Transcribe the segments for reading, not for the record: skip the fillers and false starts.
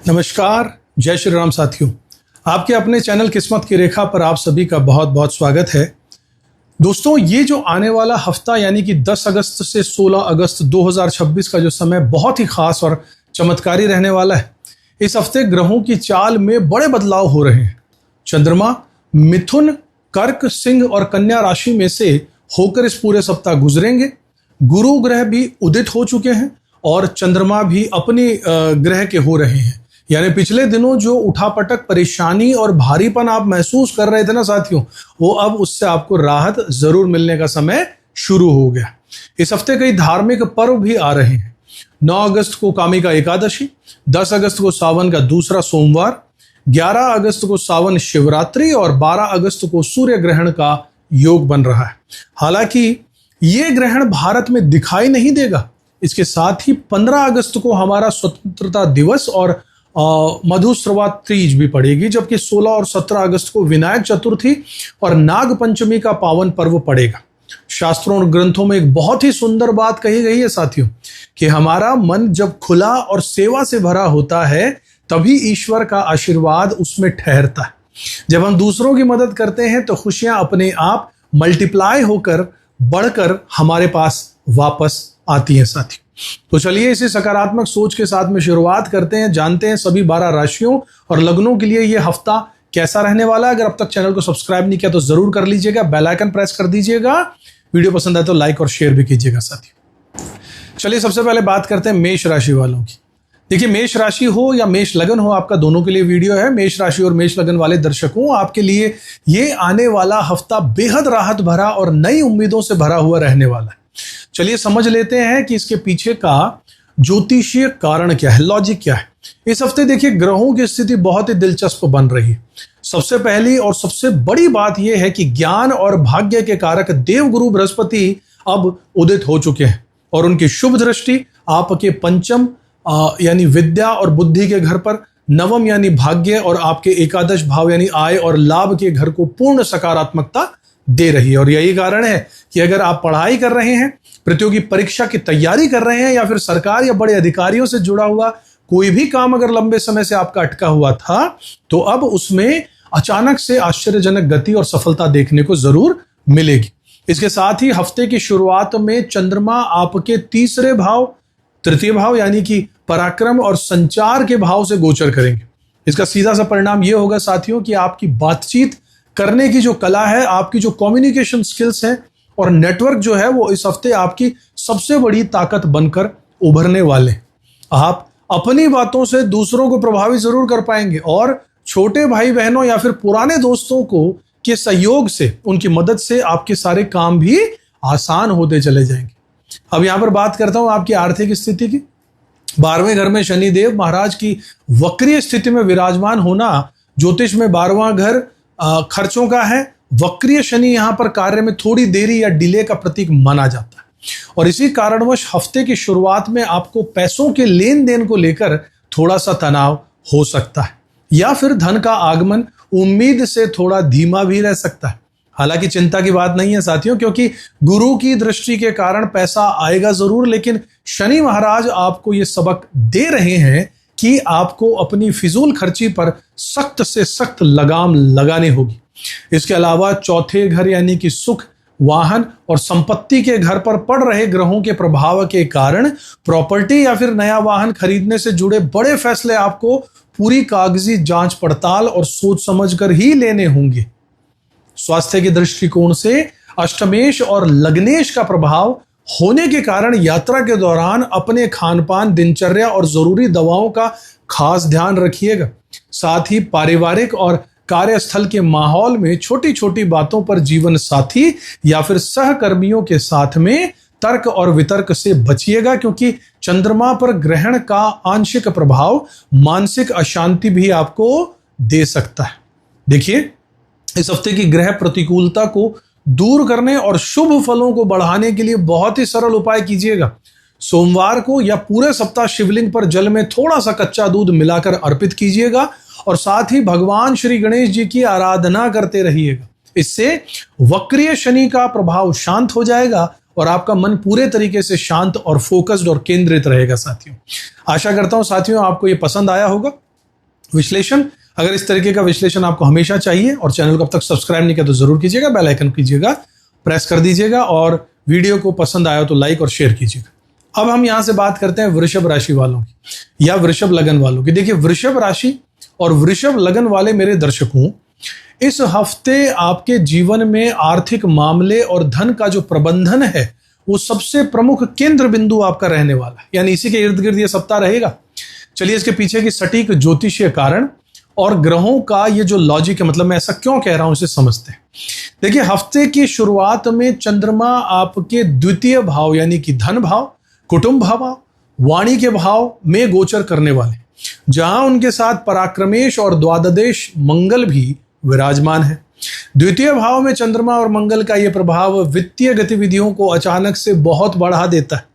नमस्कार, जय श्री राम साथियों। आपके अपने चैनल किस्मत की रेखा पर आप सभी का बहुत बहुत स्वागत है। दोस्तों, ये जो आने वाला हफ्ता यानी कि 10 अगस्त से 16 अगस्त 2026 का जो समय बहुत ही खास और चमत्कारी रहने वाला है। इस हफ्ते ग्रहों की चाल में बड़े बदलाव हो रहे हैं। चंद्रमा मिथुन, कर्क, सिंह और कन्या राशि में से होकर इस पूरे सप्ताह गुजरेंगे। गुरु ग्रह भी उदित हो चुके हैं और चंद्रमा भी अपने ग्रह के हो रहे हैं। यानी पिछले दिनों जो उठापटक, परेशानी और भारीपन आप महसूस कर रहे थे ना साथियों, वो अब उससे आपको राहत जरूर मिलने का समय शुरू हो गया। इस हफ्ते कई धार्मिक पर्व भी आ रहे हैं। 9 अगस्त को कामिका एकादशी, 10 अगस्त को सावन का दूसरा सोमवार, 11 अगस्त को सावन शिवरात्रि और 12 अगस्त को सूर्य ग्रहण का योग बन रहा है। हालांकि ये ग्रहण भारत में दिखाई नहीं देगा। इसके साथ ही 15 अगस्त को हमारा स्वतंत्रता दिवस और मधुश्रवा तीज भी पड़ेगी, जबकि 16 और 17 अगस्त को विनायक चतुर्थी और नाग पंचमी का पावन पर्व पड़ेगा। शास्त्रों और ग्रंथों में एक बहुत ही सुंदर बात कही गई है साथियों, कि हमारा मन जब खुला और सेवा से भरा होता है तभी ईश्वर का आशीर्वाद उसमें ठहरता है। जब हम दूसरों की मदद करते हैं तो खुशियां अपने आप मल्टीप्लाई होकर बढ़कर हमारे पास वापस आती हैं साथियों। तो चलिए इसी सकारात्मक सोच के साथ में शुरुआत करते हैं। जानते हैं सभी 12 राशियों और लग्नों के लिए ये हफ्ता कैसा रहने वाला है। अगर अब तक चैनल को सब्सक्राइब नहीं किया तो जरूर कर लीजिएगा, बेल आइकन प्रेस कर दीजिएगा, वीडियो पसंद आए तो लाइक और शेयर भी कीजिएगा साथियों। चलिए सबसे पहले बात करते हैं मेष राशि वालों की। देखिए, मेष राशि हो या मेष लगन हो, आपका दोनों के लिए वीडियो है। मेष राशि और मेष लगन वाले दर्शकों, आपके लिए ये आने वाला हफ्ता बेहद राहत भरा और नई उम्मीदों से भरा हुआ रहने वाला है। चलिए समझ लेते हैं कि इसके पीछे का ज्योतिषीय कारण क्या है, लॉजिक क्या है। इस हफ्ते देखिए ग्रहों की स्थिति बहुत ही दिलचस्प बन रही है। सबसे पहली और सबसे बड़ी बात यह है कि ज्ञान और भाग्य के कारक देवगुरु बृहस्पति अब उदित हो चुके हैं और उनकी शुभ दृष्टि आपके पंचम यानी विद्या और बुद्धि के घर पर, नवम यानी भाग्य और आपके एकादश भाव यानी आय और लाभ के घर को पूर्ण सकारात्मकता दे रही है। और यही कारण है कि अगर आप पढ़ाई कर रहे हैं, प्रतियोगी परीक्षा की तैयारी कर रहे हैं या फिर सरकार या बड़े अधिकारियों से जुड़ा हुआ कोई भी काम अगर लंबे समय से आपका अटका हुआ था, तो अब उसमें अचानक से आश्चर्यजनक गति और सफलता देखने को जरूर मिलेगी। इसके साथ ही हफ्ते की शुरुआत में चंद्रमा आपके तीसरे भाव, तृतीय भाव यानी कि पराक्रम और संचार के भाव से गोचर करेंगे। इसका सीधा सा परिणाम यह होगा साथियों कि आपकी बातचीत करने की जो कला है, आपकी जो कम्युनिकेशन स्किल्स हैं और नेटवर्क जो है, वो इस हफ्ते आपकी सबसे बड़ी ताकत बनकर उभरने वाले। आप अपनी बातों से दूसरों को प्रभावित जरूर कर पाएंगे और छोटे भाई बहनों या फिर पुराने दोस्तों को के सहयोग से, उनकी मदद से आपके सारे काम भी आसान होते चले जाएंगे। अब यहां पर बात करता हूं आपकी आर्थिक स्थिति की। 12वें घर में शनिदेव महाराज की वक्रीय स्थिति में विराजमान होना ज्योतिष में 12वां घर खर्चों का है। वक्रीय शनि यहां पर कार्य में थोड़ी देरी या डिले का प्रतीक माना जाता है और इसी कारणवश हफ्ते की शुरुआत में आपको पैसों के लेन देन को लेकर थोड़ा सा तनाव हो सकता है या फिर धन का आगमन उम्मीद से थोड़ा धीमा भी रह सकता है। हालांकि चिंता की बात नहीं है साथियों, क्योंकि गुरु की दृष्टि के कारण पैसा आएगा जरूर, लेकिन शनि महाराज आपको ये सबक दे रहे हैं कि आपको अपनी फिजूल खर्ची पर सख्त से सख्त लगाम लगानी होगी। इसके अलावा चौथे घर यानी कि सुख, वाहन और संपत्ति के घर पर पड़ रहे ग्रहों के प्रभाव के कारण प्रॉपर्टी या फिर नया वाहन खरीदने से जुड़े बड़े फैसले आपको पूरी कागजी जांच पड़ताल और सोच समझकर ही लेने होंगे। स्वास्थ्य के दृष्टिकोण से अष्टमेश और लग्नेश का प्रभाव होने के कारण यात्रा के दौरान अपने खानपान, दिनचर्या और जरूरी दवाओं का खास ध्यान रखिएगा। साथ ही पारिवारिक और कार्यस्थल के माहौल में छोटी छोटी बातों पर जीवन साथी या फिर सहकर्मियों के साथ में तर्क और वितर्क से बचिएगा, क्योंकि चंद्रमा पर ग्रहण का आंशिक प्रभाव मानसिक अशांति भी आपको दे सकता है। देखिए, इस हफ्ते की ग्रह प्रतिकूलता को दूर करने और शुभ फलों को बढ़ाने के लिए बहुत ही सरल उपाय कीजिएगा। सोमवार को या पूरे सप्ताह शिवलिंग पर जल में थोड़ा सा कच्चा दूध मिलाकर अर्पित कीजिएगा और साथ ही भगवान श्री गणेश जी की आराधना करते रहिएगा। इससे वक्रीय शनि का प्रभाव शांत हो जाएगा और आपका मन पूरे तरीके से शांत और फोकस्ड और केंद्रित रहेगा। साथियों, आशा करता हूं साथियों आपको ये पसंद आया होगा। विश्लेषण। अगर इस तरीके का विश्लेषण आपको हमेशा चाहिए और चैनल को अब तक सब्सक्राइब नहीं किया तो जरूर कीजिएगा, बेल आइकन कीजिएगा, प्रेस कर दीजिएगा और वीडियो को पसंद आया तो लाइक और शेयर कीजिएगा। अब हम यहां से बात करते हैं वृषभ राशि वालों की या वृषभ लगन वालों की। देखिए, वृषभ राशि और वृषभ लगन वाले मेरे दर्शकों, इस हफ्ते आपके जीवन में आर्थिक मामले और धन का जो प्रबंधन है वो सबसे प्रमुख केंद्र बिंदु आपका रहने वाला है, यानी इसी के इर्द गिर्द ये सप्ताह रहेगा। चलिए इसके पीछे की सटीक ज्योतिषीय कारण और ग्रहों का ये जो लॉजिक है, मतलब मैं ऐसा क्यों कह रहा हूं, इसे समझते हैं। देखिए, हफ्ते की शुरुआत में चंद्रमा आपके द्वितीय भाव यानी कि धन भाव, कुटुंब भाव, वाणी के भाव में गोचर करने वाले, जहां उनके साथ पराक्रमेश और द्वादशेश मंगल भी विराजमान है। द्वितीय भाव में चंद्रमा और मंगल का यह प्रभाव वित्तीय गतिविधियों को अचानक से बहुत बढ़ा देता है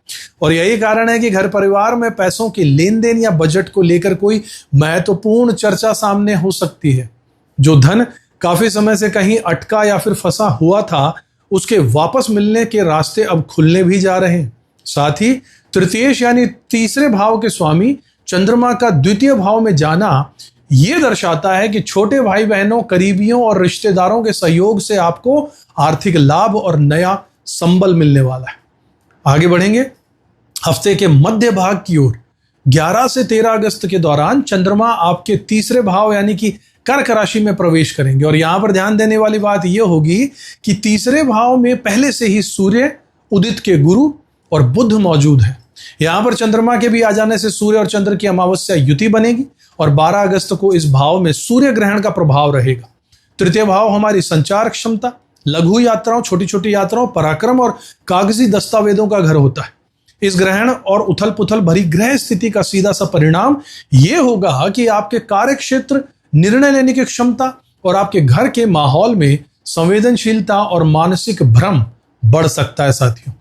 और यही कारण है कि घर परिवार में पैसों के लेन देन या बजट को लेकर कोई महत्वपूर्ण चर्चा सामने हो सकती है। जो धन काफी समय से कहीं अटका या फिर फंसा हुआ था, उसके वापस मिलने के रास्ते अब खुलने भी जा रहे हैं। साथ ही तृतीयेश यानी तीसरे भाव के स्वामी चंद्रमा का द्वितीय भाव में जाना यह दर्शाता है कि छोटे भाई बहनों, करीबियों और रिश्तेदारों के सहयोग से आपको आर्थिक लाभ और नया संबल मिलने वाला है। आगे बढ़ेंगे हफ्ते के मध्य भाग की ओर। 11 से 13 अगस्त के दौरान चंद्रमा आपके तीसरे भाव यानी कि कर्क राशि में प्रवेश करेंगे और यहां पर ध्यान देने वाली बात यह होगी कि तीसरे भाव में पहले से ही सूर्य, उदित के गुरु और बुध मौजूद है। यहां पर चंद्रमा के भी आ जाने से सूर्य और चंद्र की अमावस्या युति बनेगी और 12 अगस्त को इस भाव में सूर्य ग्रहण का प्रभाव रहेगा। तृतीय भाव हमारी संचार क्षमता, लघु यात्राओं, छोटी छोटी यात्राओं, पराक्रम और कागजी दस्तावेजों का घर होता है। इस ग्रहण और उथल पुथल भरी ग्रह स्थिति का सीधा सा परिणाम यह होगा कि आपके कार्य क्षेत्र, निर्णय लेने की क्षमता और आपके घर के माहौल में संवेदनशीलता और मानसिक भ्रम बढ़ सकता है। साथियों,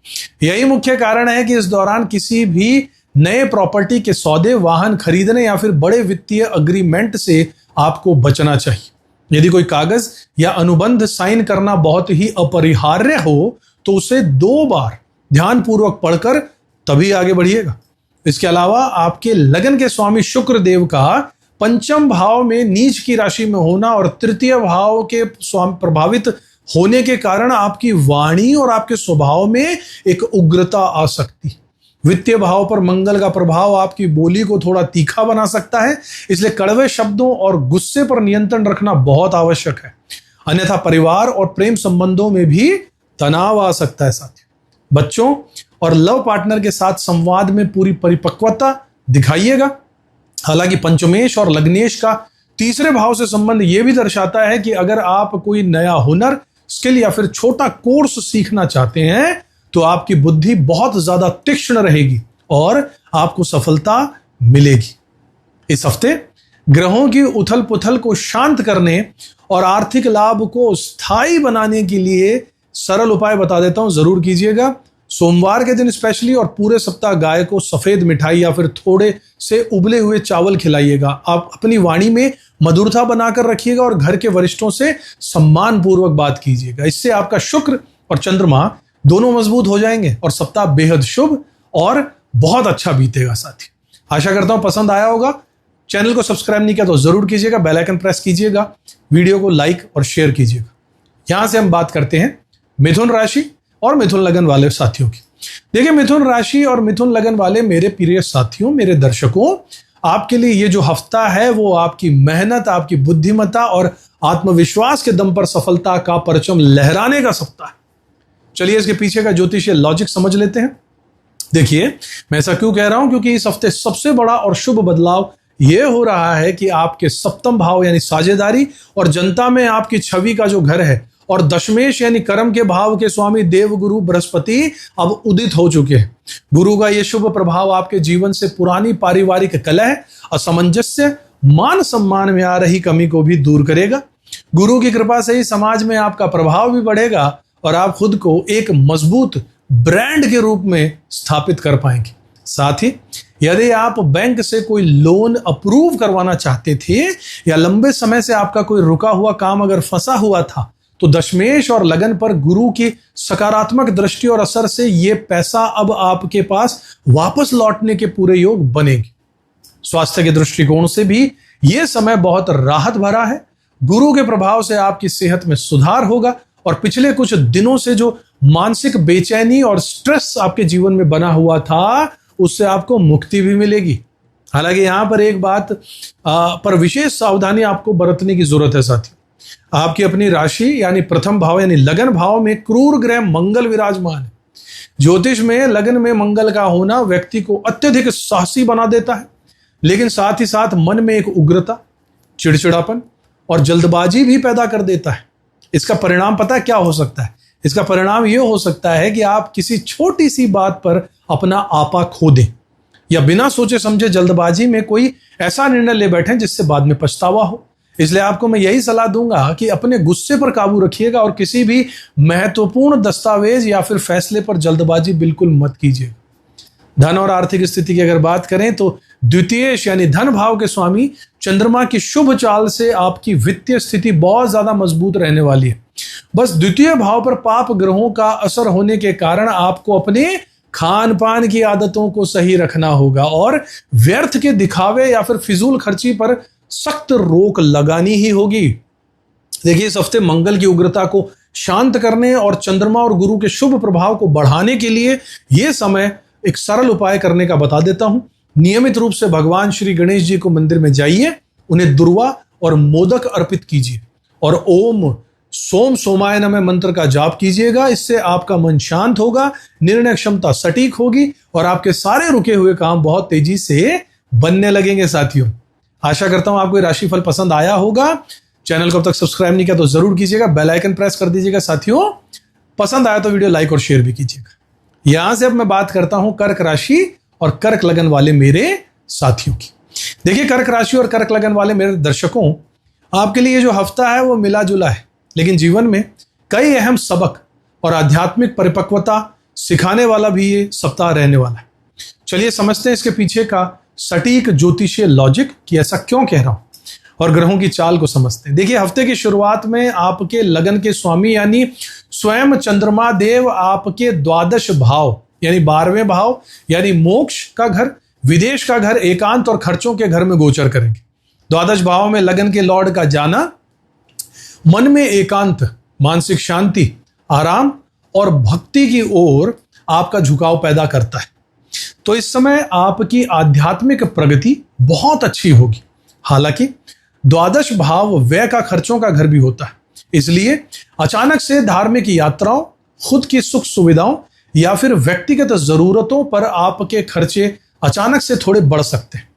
यही मुख्य कारण है कि इस दौरान किसी भी नए प्रॉपर्टी के सौदे, वाहन खरीदने या फिर बड़े वित्तीय अग्रीमेंट से आपको बचना चाहिए। यदि कोई कागज या अनुबंध साइन करना बहुत ही अपरिहार्य हो तो उसे 2 बार ध्यानपूर्वक पढ़कर तभी आगे बढ़िएगा। इसके अलावा आपके लगन के स्वामी शुक्र देव का पंचम भाव में नीच की राशि में होना और तृतीय भाव के स्वामी प्रभावित होने के कारण आपकी वाणी और आपके स्वभाव में एक उग्रता आ सकती है। वित्तीय भाव पर मंगल का प्रभाव आपकी बोली को थोड़ा तीखा बना सकता है, इसलिए कड़वे शब्दों और गुस्से पर नियंत्रण रखना बहुत आवश्यक है, अन्यथा परिवार और प्रेम संबंधों में भी तनाव आ सकता है। साथियों, बच्चों और लव पार्टनर के साथ संवाद में पूरी परिपक्वता दिखाइएगा। हालांकि पंचमेश और लग्नेश का तीसरे भाव से संबंध यह भी दर्शाता है कि अगर आप कोई नया हुनर, स्किल या फिर छोटा कोर्स सीखना चाहते हैं तो आपकी बुद्धि बहुत ज्यादा तीक्ष्ण रहेगी और आपको सफलता मिलेगी। इस हफ्ते ग्रहों की उथल पुथल को शांत करने और आर्थिक लाभ को स्थायी बनाने के लिए सरल उपाय बता देता हूं, जरूर कीजिएगा। सोमवार के दिन स्पेशली और पूरे सप्ताह गाय को सफेद मिठाई या फिर थोड़े से उबले हुए चावल खिलाइएगा। आप अपनी वाणी में मधुरता बनाकर रखिएगा और घर के वरिष्ठों से सम्मान पूर्वक बात कीजिएगा। इससे आपका शुक्र और चंद्रमा दोनों मजबूत हो जाएंगे और सप्ताह बेहद शुभ और बहुत अच्छा बीतेगा। साथी, आशा करता हूं पसंद आया होगा। चैनल को सब्सक्राइब नहीं किया तो जरूर कीजिएगा, बेल आइकन प्रेस कीजिएगा, वीडियो को लाइक और शेयर कीजिएगा। यहां से हम बात करते हैं मिथुन राशि और मिथुन लगन वाले साथियों की। देखिए, मिथुन राशि और मिथुन लगन वाले मेरे प्रिय साथियों, मेरे दर्शकों, आपके लिए ये जो हफ्ता है वो आपकी मेहनत, आपकी बुद्धिमत्ता और आत्मविश्वास के दम पर सफलता का परचम लहराने का सप्ताह है। चलिए इसके पीछे का ज्योतिषीय लॉजिक समझ लेते हैं। देखिए, मैं ऐसा क्यों कह रहा हूं, क्योंकि इस हफ्ते सबसे बड़ा और शुभ बदलाव यह हो रहा है कि आपके सप्तम भाव यानी साझेदारी और जनता में आपकी छवि का जो घर है और दशमेश यानी कर्म के भाव के स्वामी देवगुरु बृहस्पति अब उदित हो चुके हैं। गुरु का यह शुभ प्रभाव आपके जीवन से पुरानी पारिवारिक कलह, असमंजस्य, मान सम्मान में आ रही कमी को भी दूर करेगा। गुरु की कृपा से ही समाज में आपका प्रभाव भी बढ़ेगा और आप खुद को एक मजबूत ब्रांड के रूप में स्थापित कर पाएंगे। साथ ही यदि आप बैंक से कोई लोन अप्रूव करवाना चाहते थे या लंबे समय से आपका कोई रुका हुआ काम अगर फंसा हुआ था तो दशमेश और लगन पर गुरु की सकारात्मक दृष्टि और असर से यह पैसा अब आपके पास वापस लौटने के पूरे योग बनेगी। स्वास्थ्य के दृष्टिकोण से भी ये समय बहुत राहत भरा है। गुरु के प्रभाव से आपकी सेहत में सुधार होगा और पिछले कुछ दिनों से जो मानसिक बेचैनी और स्ट्रेस आपके जीवन में बना हुआ था उससे आपको मुक्ति भी मिलेगी। हालांकि यहां पर एक बात पर विशेष सावधानी आपको बरतने की जरूरत है साथी। आपकी अपनी राशि यानी प्रथम भाव यानी लगन भाव में क्रूर ग्रह मंगल विराजमान है। ज्योतिष में लगन में मंगल का होना व्यक्ति को अत्यधिक साहसी बना देता है, लेकिन साथ ही साथ मन में एक उग्रता, चिड़चिड़ापन और जल्दबाजी भी पैदा कर देता है। इसका परिणाम पता है क्या हो सकता है? इसका परिणाम यह हो सकता है कि आप किसी छोटी सी बात पर अपना आपा खो दें या बिना सोचे समझे जल्दबाजी में कोई ऐसा निर्णय ले बैठें जिससे बाद में पछतावा हो। इसलिए आपको मैं यही सलाह दूंगा कि अपने गुस्से पर काबू रखिएगा और किसी भी महत्वपूर्ण दस्तावेज या फिर फैसले पर जल्दबाजी बिल्कुल मत कीजिए। धन और आर्थिक स्थिति की अगर बात करें तो द्वितीयेश यानी धन भाव के स्वामी चंद्रमा की शुभ चाल से आपकी वित्तीय स्थिति बहुत ज्यादा मजबूत रहने वाली है। बस द्वितीय भाव पर पाप ग्रहों का असर होने के कारण आपको अपने खान पान की आदतों को सही रखना होगा और व्यर्थ के दिखावे या फिर फिजूल खर्ची पर सख्त रोक लगानी ही होगी। देखिए, इस हफ्ते मंगल की उग्रता को शांत करने और चंद्रमा और गुरु के शुभ प्रभाव को बढ़ाने के लिए यह समय एक सरल उपाय करने का बता देता हूं। नियमित रूप से भगवान श्री गणेश जी को मंदिर में जाइए, उन्हें दुर्वा और मोदक अर्पित कीजिए और ओम सोम सोमाय नमः मंत्र का जाप कीजिएगा। इससे आपका मन शांत होगा, निर्णय क्षमता सटीक होगी और आपके सारे रुके हुए काम बहुत तेजी से बनने लगेंगे। साथियों, आशा करता हूं आपको ये राशिफल पसंद आया होगा। चैनल को अब तक सब्सक्राइब नहीं किया तो जरूर कीजिएगा, बेल आइकन प्रेस कर दीजिएगा। साथियों, पसंद आया तो वीडियो लाइक और शेयर भी कीजिएगा। यहां से अब मैं बात करता हूं कर्क राशि और कर्क लगन वाले मेरे साथियों की। देखिए, कर्क राशि और कर्क लगन वाले मेरे दर्शकों, आपके लिए जो हफ्ता है वो मिला जुला है, लेकिन जीवन में कई अहम सबक और आध्यात्मिक परिपक्वता सिखाने वाला भी ये सप्ताह रहने वाला है। चलिए समझते हैं इसके पीछे का सटीक ज्योतिषीय लॉजिक कि ऐसा क्यों कह रहा हूं और ग्रहों की चाल को समझते हैं। देखिए, हफ्ते की शुरुआत में आपके लगन के स्वामी यानी स्वयं चंद्रमा देव आपके द्वादश भाव यानी 12वें भाव यानी मोक्ष का घर, विदेश का घर, एकांत और खर्चों के घर में गोचर करेंगे। द्वादश भाव में लगन के लॉर्ड का जाना मन में एकांत, मानसिक शांति, आराम और भक्ति की ओर आपका झुकाव पैदा करता है। तो इस समय आपकी आध्यात्मिक प्रगति बहुत अच्छी होगी। हालांकि द्वादश भाव व्यय का, खर्चों का घर भी होता है, इसलिए अचानक से धार्मिक यात्राओं, खुद की सुख सुविधाओं या फिर व्यक्तिगत जरूरतों पर आपके खर्चे अचानक से थोड़े बढ़ सकते हैं।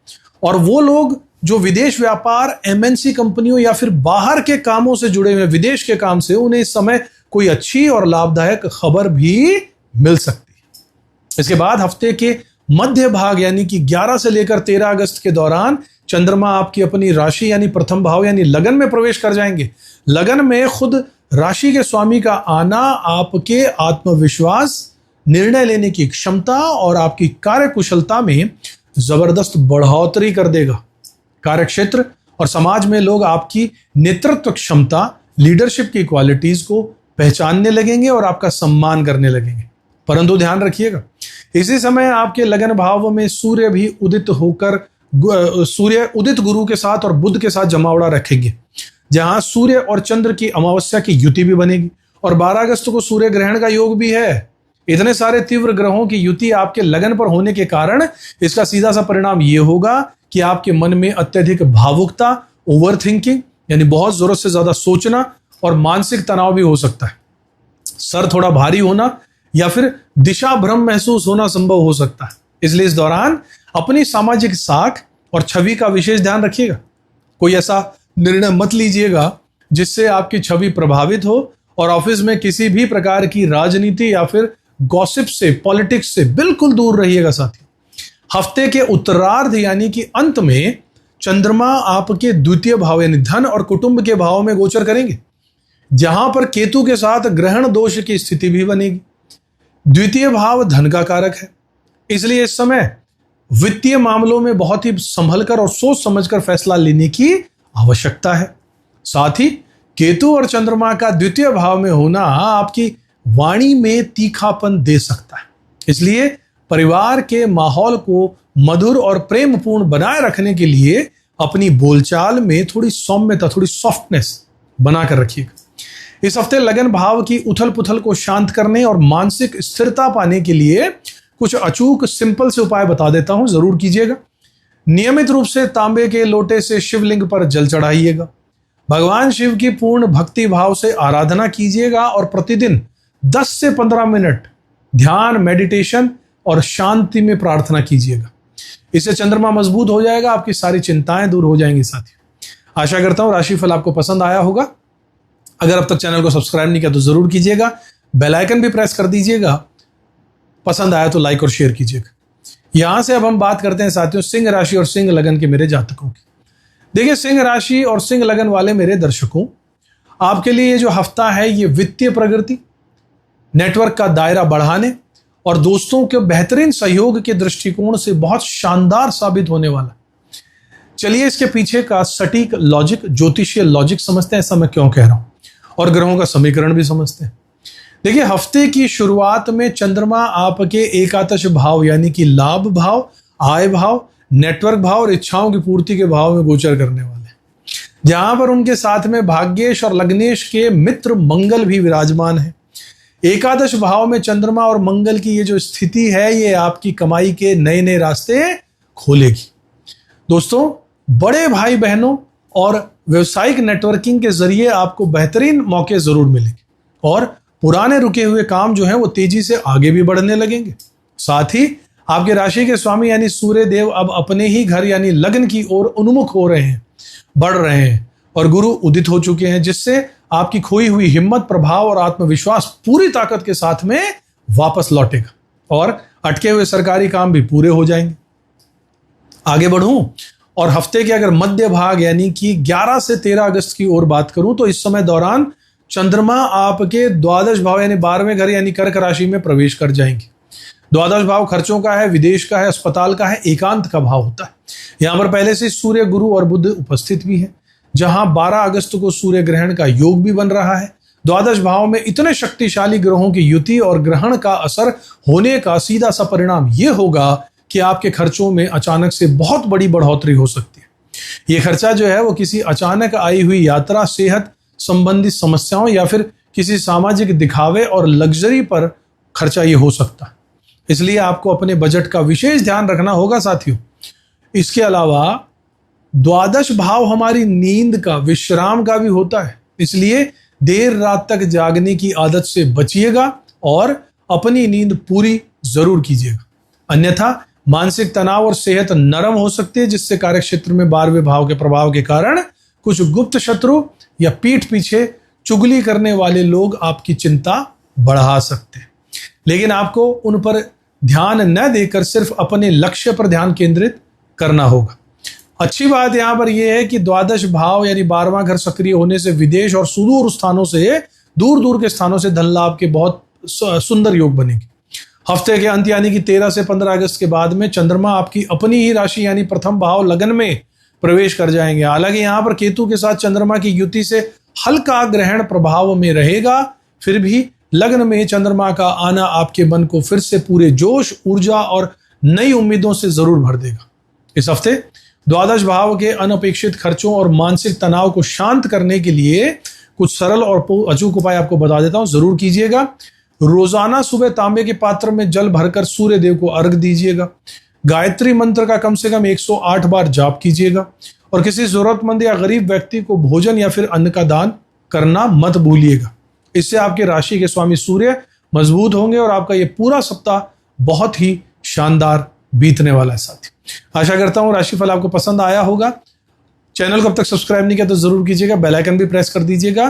और वो लोग जो विदेश व्यापार, एमएनसी कंपनियों या फिर बाहर के कामों से जुड़े हुए, विदेश के काम से, उन्हें इस समय कोई अच्छी और लाभदायक खबर भी मिल सकती है। इसके बाद हफ्ते के मध्य भाग यानी कि 11 से लेकर 13 अगस्त के दौरान चंद्रमा आपकी अपनी राशि यानी प्रथम भाव यानी लगन में प्रवेश कर जाएंगे। लगन में खुद राशि के स्वामी का आना आपके आत्मविश्वास, निर्णय लेने की क्षमता और आपकी कार्यकुशलता में जबरदस्त बढ़ोतरी कर देगा। कार्यक्षेत्र और समाज में लोग आपकी नेतृत्व क्षमता, लीडरशिप की क्वालिटीज को पहचानने लगेंगे और आपका सम्मान करने लगेंगे। परंतु ध्यान रखिएगा, इसी समय आपके लगन भाव में सूर्य भी उदित होकर सूर्य उदित गुरु के साथ और बुध के साथ जमावड़ा रखेंगे, जहां सूर्य और चंद्र की अमावस्या की युति भी बनेगी और 12 अगस्त को सूर्य ग्रहण का योग भी है। इतने सारे तीव्र ग्रहों की युति आपके लगन पर होने के कारण इसका सीधा सा परिणाम यह होगा कि आपके मन में अत्यधिक भावुकता, ओवर थिंकिंग यानी बहुत जरूरत से ज्यादा सोचना और मानसिक तनाव भी हो सकता है। सर थोड़ा भारी होना या फिर दिशा भ्रम महसूस होना संभव हो सकता है। इसलिए इस दौरान अपनी सामाजिक साख और छवि का विशेष ध्यान रखिएगा। कोई ऐसा निर्णय मत लीजिएगा जिससे आपकी छवि प्रभावित हो और ऑफिस में किसी भी प्रकार की राजनीति या फिर गॉसिप से, पॉलिटिक्स से बिल्कुल दूर रहिएगा। साथी, हफ्ते के उत्तरार्ध यानी कि अंत में चंद्रमा आपके द्वितीय भाव यानी धन और कुटुंब के भाव में गोचर करेंगे, जहां पर केतु के साथ ग्रहण दोष की स्थिति भी बनेगी। द्वितीय भाव धन का कारक है, इसलिए इस समय वित्तीय मामलों में बहुत ही संभलकर और सोच समझकर फैसला लेने की आवश्यकता है। साथ ही केतु और चंद्रमा का द्वितीय भाव में होना आपकी वाणी में तीखापन दे सकता है, इसलिए परिवार के माहौल को मधुर और प्रेमपूर्ण बनाए रखने के लिए अपनी बोलचाल में थोड़ी सौम्यता, थोड़ी सॉफ्टनेस बनाकर रखिएगा। इस हफ्ते लगन भाव की उथल पुथल को शांत करने और मानसिक स्थिरता पाने के लिए कुछ अचूक सिंपल से उपाय बता देता हूं, जरूर कीजिएगा। नियमित रूप से तांबे के लोटे से शिवलिंग पर जल चढ़ाइएगा। भगवान शिव की पूर्ण भक्ति भाव से आराधना कीजिएगा और प्रतिदिन 10 से 15 मिनट ध्यान, मेडिटेशन और शांति में प्रार्थना कीजिएगा। इससे चंद्रमा मजबूत हो जाएगा, आपकी सारी चिंताएं दूर हो जाएंगी। साथियों, आशा करता हूं राशिफल आपको पसंद आया होगा। अगर अब तक चैनल को सब्सक्राइब नहीं किया तो जरूर कीजिएगा, बेल आइकन भी प्रेस कर दीजिएगा। पसंद आया तो लाइक और शेयर कीजिएगा। यहां से अब हम बात करते हैं साथियों सिंह राशि और सिंह लगन के मेरे जातकों की। देखिए, सिंह राशि और सिंह लगन वाले मेरे दर्शकों, आपके लिए ये जो हफ्ता है ये वित्तीय प्रगति, नेटवर्क का दायरा बढ़ाने और दोस्तों के बेहतरीन सहयोग के दृष्टिकोण से बहुत शानदार साबित होने वाला। चलिए इसके पीछे का सटीक लॉजिक, ज्योतिषीय लॉजिक समझते हैं, ऐसा मैं क्यों कह रहा हूं, और ग्रहों का समीकरण भी समझते हैं। देखिए, हफ्ते की शुरुआत में चंद्रमा आपके एकादश भाव यानी कि लाभ भाव, आय भाव, नेटवर्क भाव और इच्छाओं की पूर्ति के भाव में गोचर करने वाले हैं, जहां पर उनके साथ में भाग्येश और लग्नेश के मित्र मंगल भी विराजमान है। एकादश भाव में चंद्रमा और मंगल की ये जो स्थिति है ये आपकी कमाई के नए नए रास्ते खोलेगी। दोस्तों, बड़े भाई बहनों और व्यवसायिक नेटवर्किंग के जरिए आपको बेहतरीन मौके जरूर मिलेंगे और पुराने रुके हुए काम जो है वो तेजी से आगे भी बढ़ने लगेंगे। साथ ही आपके राशि के स्वामी यानी सूर्य देव अब अपने ही घर यानी लग्न की ओर उन्मुख हो रहे हैं, बढ़ रहे हैं और गुरु उदित हो चुके हैं, जिससे आपकी खोई हुई हिम्मत, प्रभाव और आत्मविश्वास पूरी ताकत के साथ में वापस लौटेगा और अटके हुए सरकारी काम भी पूरे हो जाएंगे। आगे बढ़ूं और हफ्ते के अगर मध्य भाग यानी कि 11 से 13 अगस्त की ओर बात करूं तो इस समय दौरान चंद्रमा आपके द्वादश भाव यानी 12वें घर यानी कर्क राशि में प्रवेश कर जाएंगे। द्वादश भाव खर्चों का है, विदेश का है, अस्पताल का है, एकांत का भाव होता है। यहां पर पहले से सूर्य, गुरु और बुध उपस्थित भी है, जहां 12 अगस्त को सूर्य ग्रहण का योग भी बन रहा है। द्वादश भाव में इतने शक्तिशाली ग्रहों की युति और ग्रहण का असर होने का सीधा सा परिणाम यह होगा कि आपके खर्चों में अचानक से बहुत बड़ी बढ़ोतरी हो सकती है। यह खर्चा जो है वो किसी अचानक आई हुई यात्रा, सेहत संबंधित समस्याओं या फिर किसी सामाजिक दिखावे और लग्जरी पर खर्चा ये हो सकता है। इसलिए आपको अपने बजट का विशेष ध्यान रखना होगा साथियों। इसके अलावा द्वादश भाव हमारी नींद का, विश्राम का भी होता है, इसलिए देर रात तक जागने की आदत से बचिएगा और अपनी नींद पूरी जरूर कीजिएगा। अन्यथा मानसिक तनाव और सेहत नरम हो सकती है, जिससे कार्यक्षेत्र में 12वें भाव के प्रभाव के कारण कुछ गुप्त शत्रु या पीठ पीछे चुगली करने वाले लोग आपकी चिंता बढ़ा सकते हैं। लेकिन आपको उन पर ध्यान न देकर सिर्फ अपने लक्ष्य पर ध्यान केंद्रित करना होगा। अच्छी बात यहां पर यह है कि द्वादश भाव यानी 12वां घर सक्रिय होने से विदेश और सुदूर स्थानों से, दूर दूर के स्थानों से धन लाभ के बहुत सुंदर योग बनेंगे। हफ्ते के अंत यानी कि 13 से 15 अगस्त के बाद में चंद्रमा आपकी अपनी ही राशि यानी प्रथम भाव लगन में प्रवेश कर जाएंगे। हालांकि यहां पर केतु के साथ चंद्रमा की युति से हल्का ग्रहण प्रभाव में रहेगा, फिर भी लग्न में चंद्रमा का आना आपके मन को फिर से पूरे जोश, ऊर्जा और नई उम्मीदों से जरूर भर देगा। इस हफ्ते द्वादश भाव के अनपेक्षित खर्चों और मानसिक तनाव को शांत करने के लिए कुछ सरल और अचूक उपाय आपको बता देता हूं, जरूर कीजिएगा। रोजाना सुबह तांबे के पात्र में जल भरकर सूर्य देव को अर्घ दीजिएगा। गायत्री मंत्र का कम से कम 108 बार जाप कीजिएगा और किसी जरूरतमंद या गरीब व्यक्ति को भोजन या फिर अन्न का दान करना मत भूलिएगा। इससे आपके राशि के स्वामी सूर्य मजबूत होंगे और आपका ये पूरा सप्ताह बहुत ही शानदार बीतने वाला है। साथी, आशा करता हूं राशिफल आपको पसंद आया होगा। चैनल को अब तक सब्सक्राइब नहीं किया तो जरूर कीजिएगा, बेल आइकन भी प्रेस कर दीजिएगा।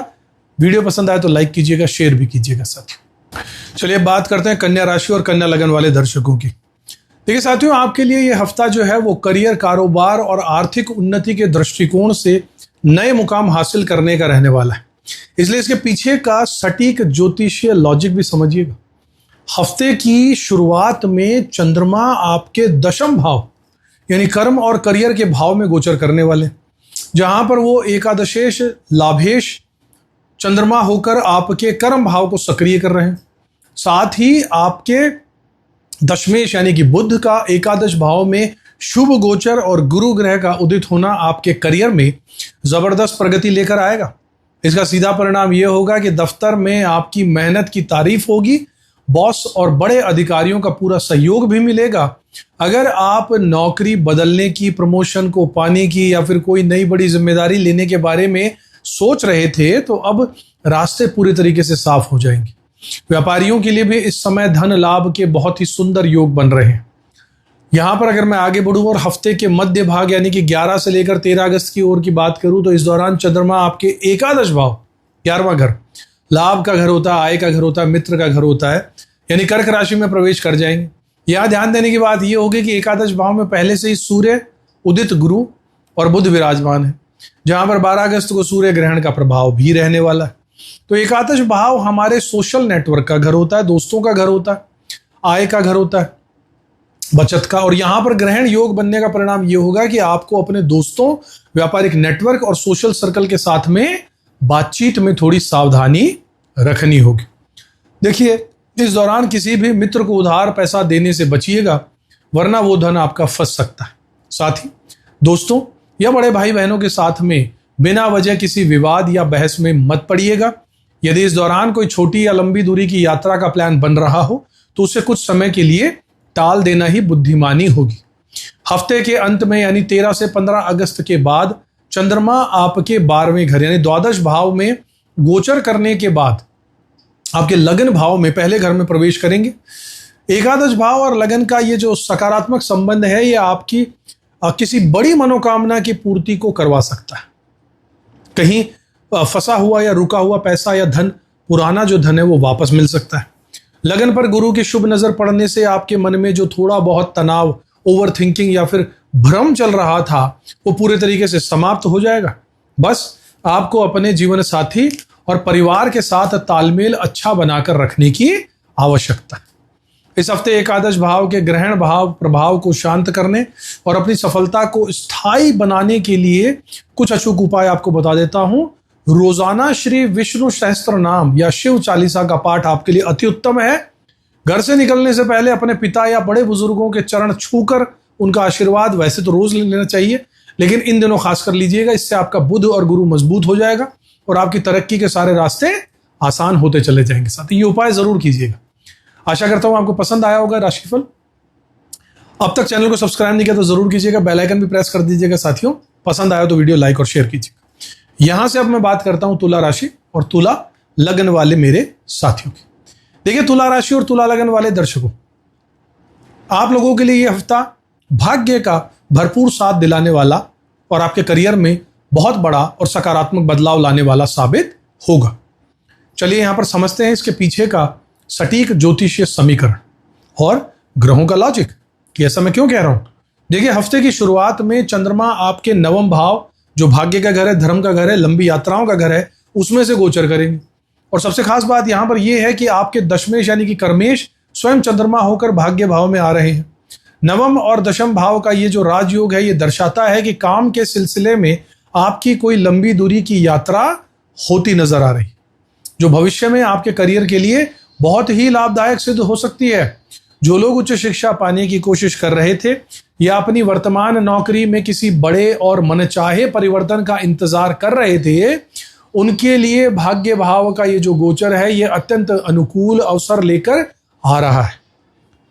वीडियो पसंद आए तो लाइक कीजिएगा, शेयर भी कीजिएगा। साथियों, चलिए बात करते हैं कन्या राशि और कन्या लगन वाले दर्शकों की। देखिए साथियों, आपके लिए ये हफ्ता जो है वो करियर, कारोबार और आर्थिक उन्नति के दृष्टिकोण से नए मुकाम हासिल करने का रहने वाला है। इसलिए इसके पीछे का सटीक ज्योतिषीय लॉजिक भी समझिएगा। हफ्ते की शुरुआत में चंद्रमा आपके दशम भाव यानी कर्म और करियर के भाव में गोचर करने वाले, जहां पर वो एकादशेश लाभेश चंद्रमा होकर आपके कर्म भाव को सक्रिय कर रहे हैं। साथ ही आपके दशमेश यानी कि बुध का एकादश भाव में शुभ गोचर और गुरु ग्रह का उदित होना आपके करियर में जबरदस्त प्रगति लेकर आएगा। इसका सीधा परिणाम यह होगा कि दफ्तर में आपकी मेहनत की तारीफ होगी, बॉस और बड़े अधिकारियों का पूरा सहयोग भी मिलेगा। अगर आप नौकरी बदलने की, प्रमोशन को पाने की या फिर कोई नई बड़ी जिम्मेदारी लेने के बारे में सोच रहे थे तो अब रास्ते पूरी तरीके से साफ हो जाएंगे। व्यापारियों के लिए भी इस समय धन लाभ के बहुत ही सुंदर योग बन रहे हैं। यहां पर अगर मैं आगे बढ़ूं और हफ्ते के मध्य भाग यानी कि 11 से लेकर 13 अगस्त की ओर की बात करूं तो इस दौरान चंद्रमा आपके एकादश भाव, 11वां घर, लाभ का घर होता है, आय का घर होता है, मित्र का घर होता है, यानी कर्क राशि में प्रवेश कर जाएंगे। यहां ध्यान देने की बात यह होगी कि एकादश भाव में पहले से ही सूर्य, उदित गुरु और बुध विराजमान है, जहां पर 12 अगस्त को सूर्य ग्रहण का प्रभाव भी रहने वाला है। तो एकादश भाव हमारे सोशल नेटवर्क का घर होता है, दोस्तों का घर होता है, आय का घर होता है, बचत का। और यहां पर ग्रहण योग बनने का परिणाम यह होगा कि आपको अपने दोस्तों, व्यापारिक नेटवर्क और सोशल सर्कल के साथ में बातचीत में थोड़ी सावधानी रखनी होगी। देखिए, इस दौरान किसी भी मित्र को उधार पैसा देने से बचिएगा, वरना वो धन आपका फंस सकता है। साथ ही दोस्तों या बड़े भाई बहनों के साथ में बिना वजह किसी विवाद या बहस में मत पड़िएगा। यदि इस दौरान कोई छोटी या लंबी दूरी की यात्रा का प्लान बन रहा हो तो उसे कुछ समय के लिए टाल देना ही बुद्धिमानी होगी। हफ्ते के अंत में यानी 13 से 15 अगस्त के बाद चंद्रमा आपके 12वें घर यानी द्वादश भाव में गोचर करने के बाद आपके लगन भाव में, पहले घर में प्रवेश करेंगे। एकादश भाव और लगन का ये जो सकारात्मक संबंध है, ये आपकी किसी बड़ी मनोकामना की पूर्ति को करवा सकता है। कहीं फंसा हुआ या रुका हुआ पैसा या धन, पुराना जो धन है वो वापस मिल सकता है। लगन पर गुरु की शुभ नजर पड़ने से आपके मन में जो थोड़ा बहुत तनाव, ओवर थिंकिंग या फिर भ्रम चल रहा था वो पूरे तरीके से समाप्त हो जाएगा। बस आपको अपने जीवन साथी और परिवार के साथ तालमेल अच्छा बनाकर रखने की आवश्यकता है। इस हफ्ते एकादश भाव के ग्रहण भाव प्रभाव को शांत करने और अपनी सफलता को स्थायी बनाने के लिए कुछ अचूक उपाय आपको बता देता हूं। रोजाना श्री विष्णु सहस्त्र नाम या शिव चालीसा का पाठ आपके लिए अति उत्तम है। घर से निकलने से पहले अपने पिता या बड़े बुजुर्गों के चरण छूकर उनका आशीर्वाद वैसे तो रोज लेना चाहिए, लेकिन इन दिनों खास कर लीजिएगा। इससे आपका बुध और गुरु मजबूत हो जाएगा और आपकी तरक्की के सारे रास्ते आसान होते चले जाएंगे। साथ ही ये उपाय जरूर कीजिएगा। आशा करता हूं आपको पसंद आया होगा राशिफल। अब तक चैनल को सब्सक्राइब नहीं किया तो जरूर कीजिएगा, बेल आइकन भी प्रेस कर दीजिएगा। साथियों, पसंद आया तो वीडियो लाइक और शेयर कीजिएगा। यहां से अब मैं बात करता हूं तुला राशि और तुला लगन वाले मेरे साथियों की। देखिए, तुला राशि और तुला लगन वाले दर्शकों, आप लोगों के लिए यह हफ्ता भाग्य का भरपूर साथ दिलाने वाला और आपके करियर में बहुत बड़ा और सकारात्मक बदलाव लाने वाला साबित होगा। चलिए यहां पर समझते हैं इसके पीछे का सटीक ज्योतिषीय समीकरण और ग्रहों का लॉजिक कि ऐसा मैं क्यों कह रहा हूं। देखिए, हफ्ते की शुरुआत में चंद्रमा आपके 9वां भाव, जो भाग्य का घर है, धर्म का घर है, लंबी यात्राओं का घर है, उसमें से गोचर करेंगे। और सबसे खास बात यहां पर यह है कि आपके दशमेश यानी कि कर्मेश स्वयं चंद्रमा होकर भाग्य भाव में आ रहे हैं। 9वां और 10वां भाव का ये जो राजयोग है, ये दर्शाता है कि काम के सिलसिले में आपकी कोई लंबी दूरी की यात्रा होती नजर आ रही, जो भविष्य में आपके करियर के लिए बहुत ही लाभदायक सिद्ध हो सकती है। जो लोग उच्च शिक्षा पाने की कोशिश कर रहे थे या अपनी वर्तमान नौकरी में किसी बड़े और मनचाहे परिवर्तन का इंतजार कर रहे थे, उनके लिए भाग्य भाव का ये जो गोचर है, ये अत्यंत अनुकूल अवसर लेकर आ रहा है।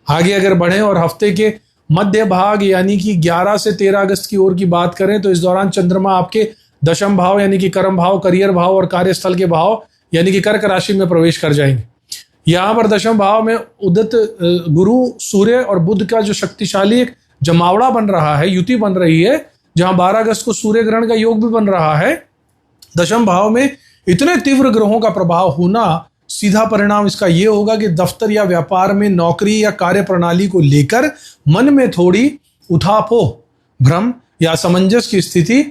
आगे अगर बढ़ें और हफ्ते के मध्य भाग यानी कि 11 से 13 अगस्त की ओर की बात करें तो इस दौरान चंद्रमा आपके 10वां भाव यानी कि कर्म भाव, करियर भाव और कार्यस्थल के भाव यानी कि कर्क राशि में प्रवेश कर जाएंगे। यहां पर 10वां भाव में उदित गुरु, सूर्य और बुध का जो शक्तिशाली एक जमावड़ा बन रहा है, युति बन रही है, जहां 12 अगस्त को सूर्य ग्रहण का योग भी बन रहा है। 10वां भाव में इतने तीव्र ग्रहों का प्रभाव होना, सीधा परिणाम इसका यह होगा कि दफ्तर या व्यापार में नौकरी या कार्य प्रणाली को लेकर मन में थोड़ी उठापोह, भ्रम या असमंजस की स्थिति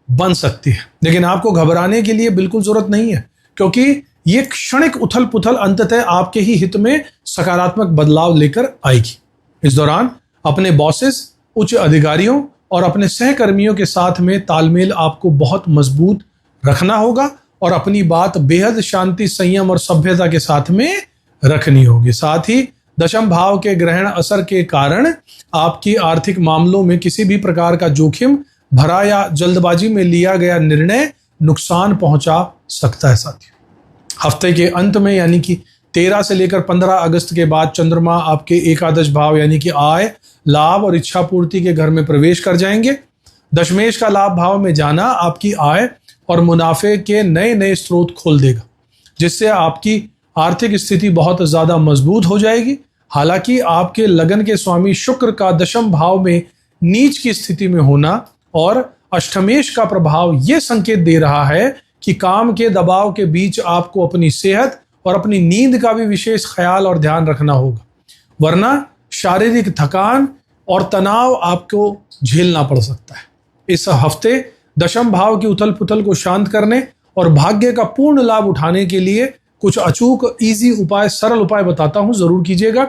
बन सकती है। लेकिन आपको घबराने के लिए बिल्कुल जरूरत नहीं है, क्योंकि ये क्षणिक उथल पुथल अंततः आपके ही हित में सकारात्मक बदलाव लेकर आएगी। इस दौरान अपने बॉसेस, उच्च अधिकारियों और अपने सहकर्मियों के साथ में तालमेल आपको बहुत मजबूत रखना होगा और अपनी बात बेहद शांति, संयम और सभ्यता के साथ में रखनी होगी। साथ ही दशम भाव के ग्रहण असर के कारण आपकी आर्थिक मामलों में किसी भी प्रकार का जोखिम भरा या जल्दबाजी में लिया गया निर्णय नुकसान पहुंचा सकता है साथियों। हफ्ते के अंत में यानी कि 13 से लेकर 15 अगस्त के बाद चंद्रमा आपके एकादश भाव यानी कि आय, लाभ और इच्छा पूर्ति के घर में प्रवेश कर जाएंगे। दशमेश का लाभ भाव में जाना आपकी आय और मुनाफे के नए नए स्रोत खोल देगा, जिससे आपकी आर्थिक स्थिति बहुत ज्यादा मजबूत हो जाएगी। हालांकि आपके लगन के स्वामी शुक्र का दशम भाव में नीच की स्थिति में होना और अष्टमेश का प्रभाव यह संकेत दे रहा है कि काम के दबाव के बीच आपको अपनी सेहत और अपनी नींद का भी विशेष ख्याल और ध्यान रखना होगा, वरना शारीरिक थकान और तनाव आपको झेलना पड़ सकता है। इस हफ्ते दशम भाव की उथल पुथल को शांत करने और भाग्य का पूर्ण लाभ उठाने के लिए कुछ अचूक इजी उपाय, सरल उपाय बताता हूं, जरूर कीजिएगा।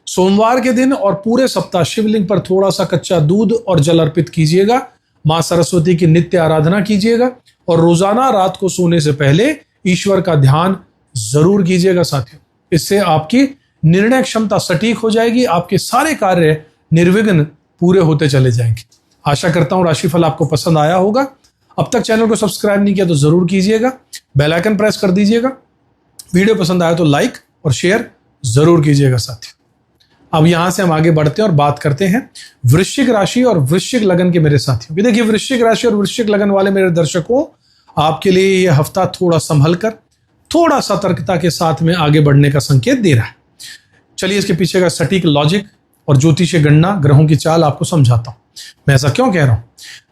सोमवार के दिन और पूरे सप्ताह शिवलिंग पर थोड़ा सा कच्चा दूध और जल अर्पित कीजिएगा। मां सरस्वती की नित्य आराधना कीजिएगा और रोजाना रात को सोने से पहले ईश्वर का ध्यान जरूर कीजिएगा साथियों। इससे आपकी निर्णय क्षमता सटीक हो जाएगी, आपके सारे कार्य निर्विघ्न पूरे होते चले जाएंगे। आशा करता हूं राशिफल आपको पसंद आया होगा। अब तक चैनल को सब्सक्राइब नहीं किया तो जरूर कीजिएगा, बेल आइकन प्रेस कर दीजिएगा। वीडियो पसंद आया तो लाइक और शेयर जरूर कीजिएगा साथियों। अब यहां से हम आगे बढ़ते हैं और बात करते हैं वृश्चिक राशि और वृश्चिक लगन के मेरे साथियों। देखिए, वृश्चिक राशि और वृश्चिक लगन वाले मेरे दर्शकों, आपके लिए यह हफ्ता थोड़ा संभल कर, थोड़ा सतर्कता के साथ में आगे बढ़ने का संकेत दे रहा है। चलिए इसके पीछे का सटीक लॉजिक और ज्योतिषीय गणना, ग्रहों की चाल आपको समझाता हूं। मैं ऐसा क्यों कह रहा हूं?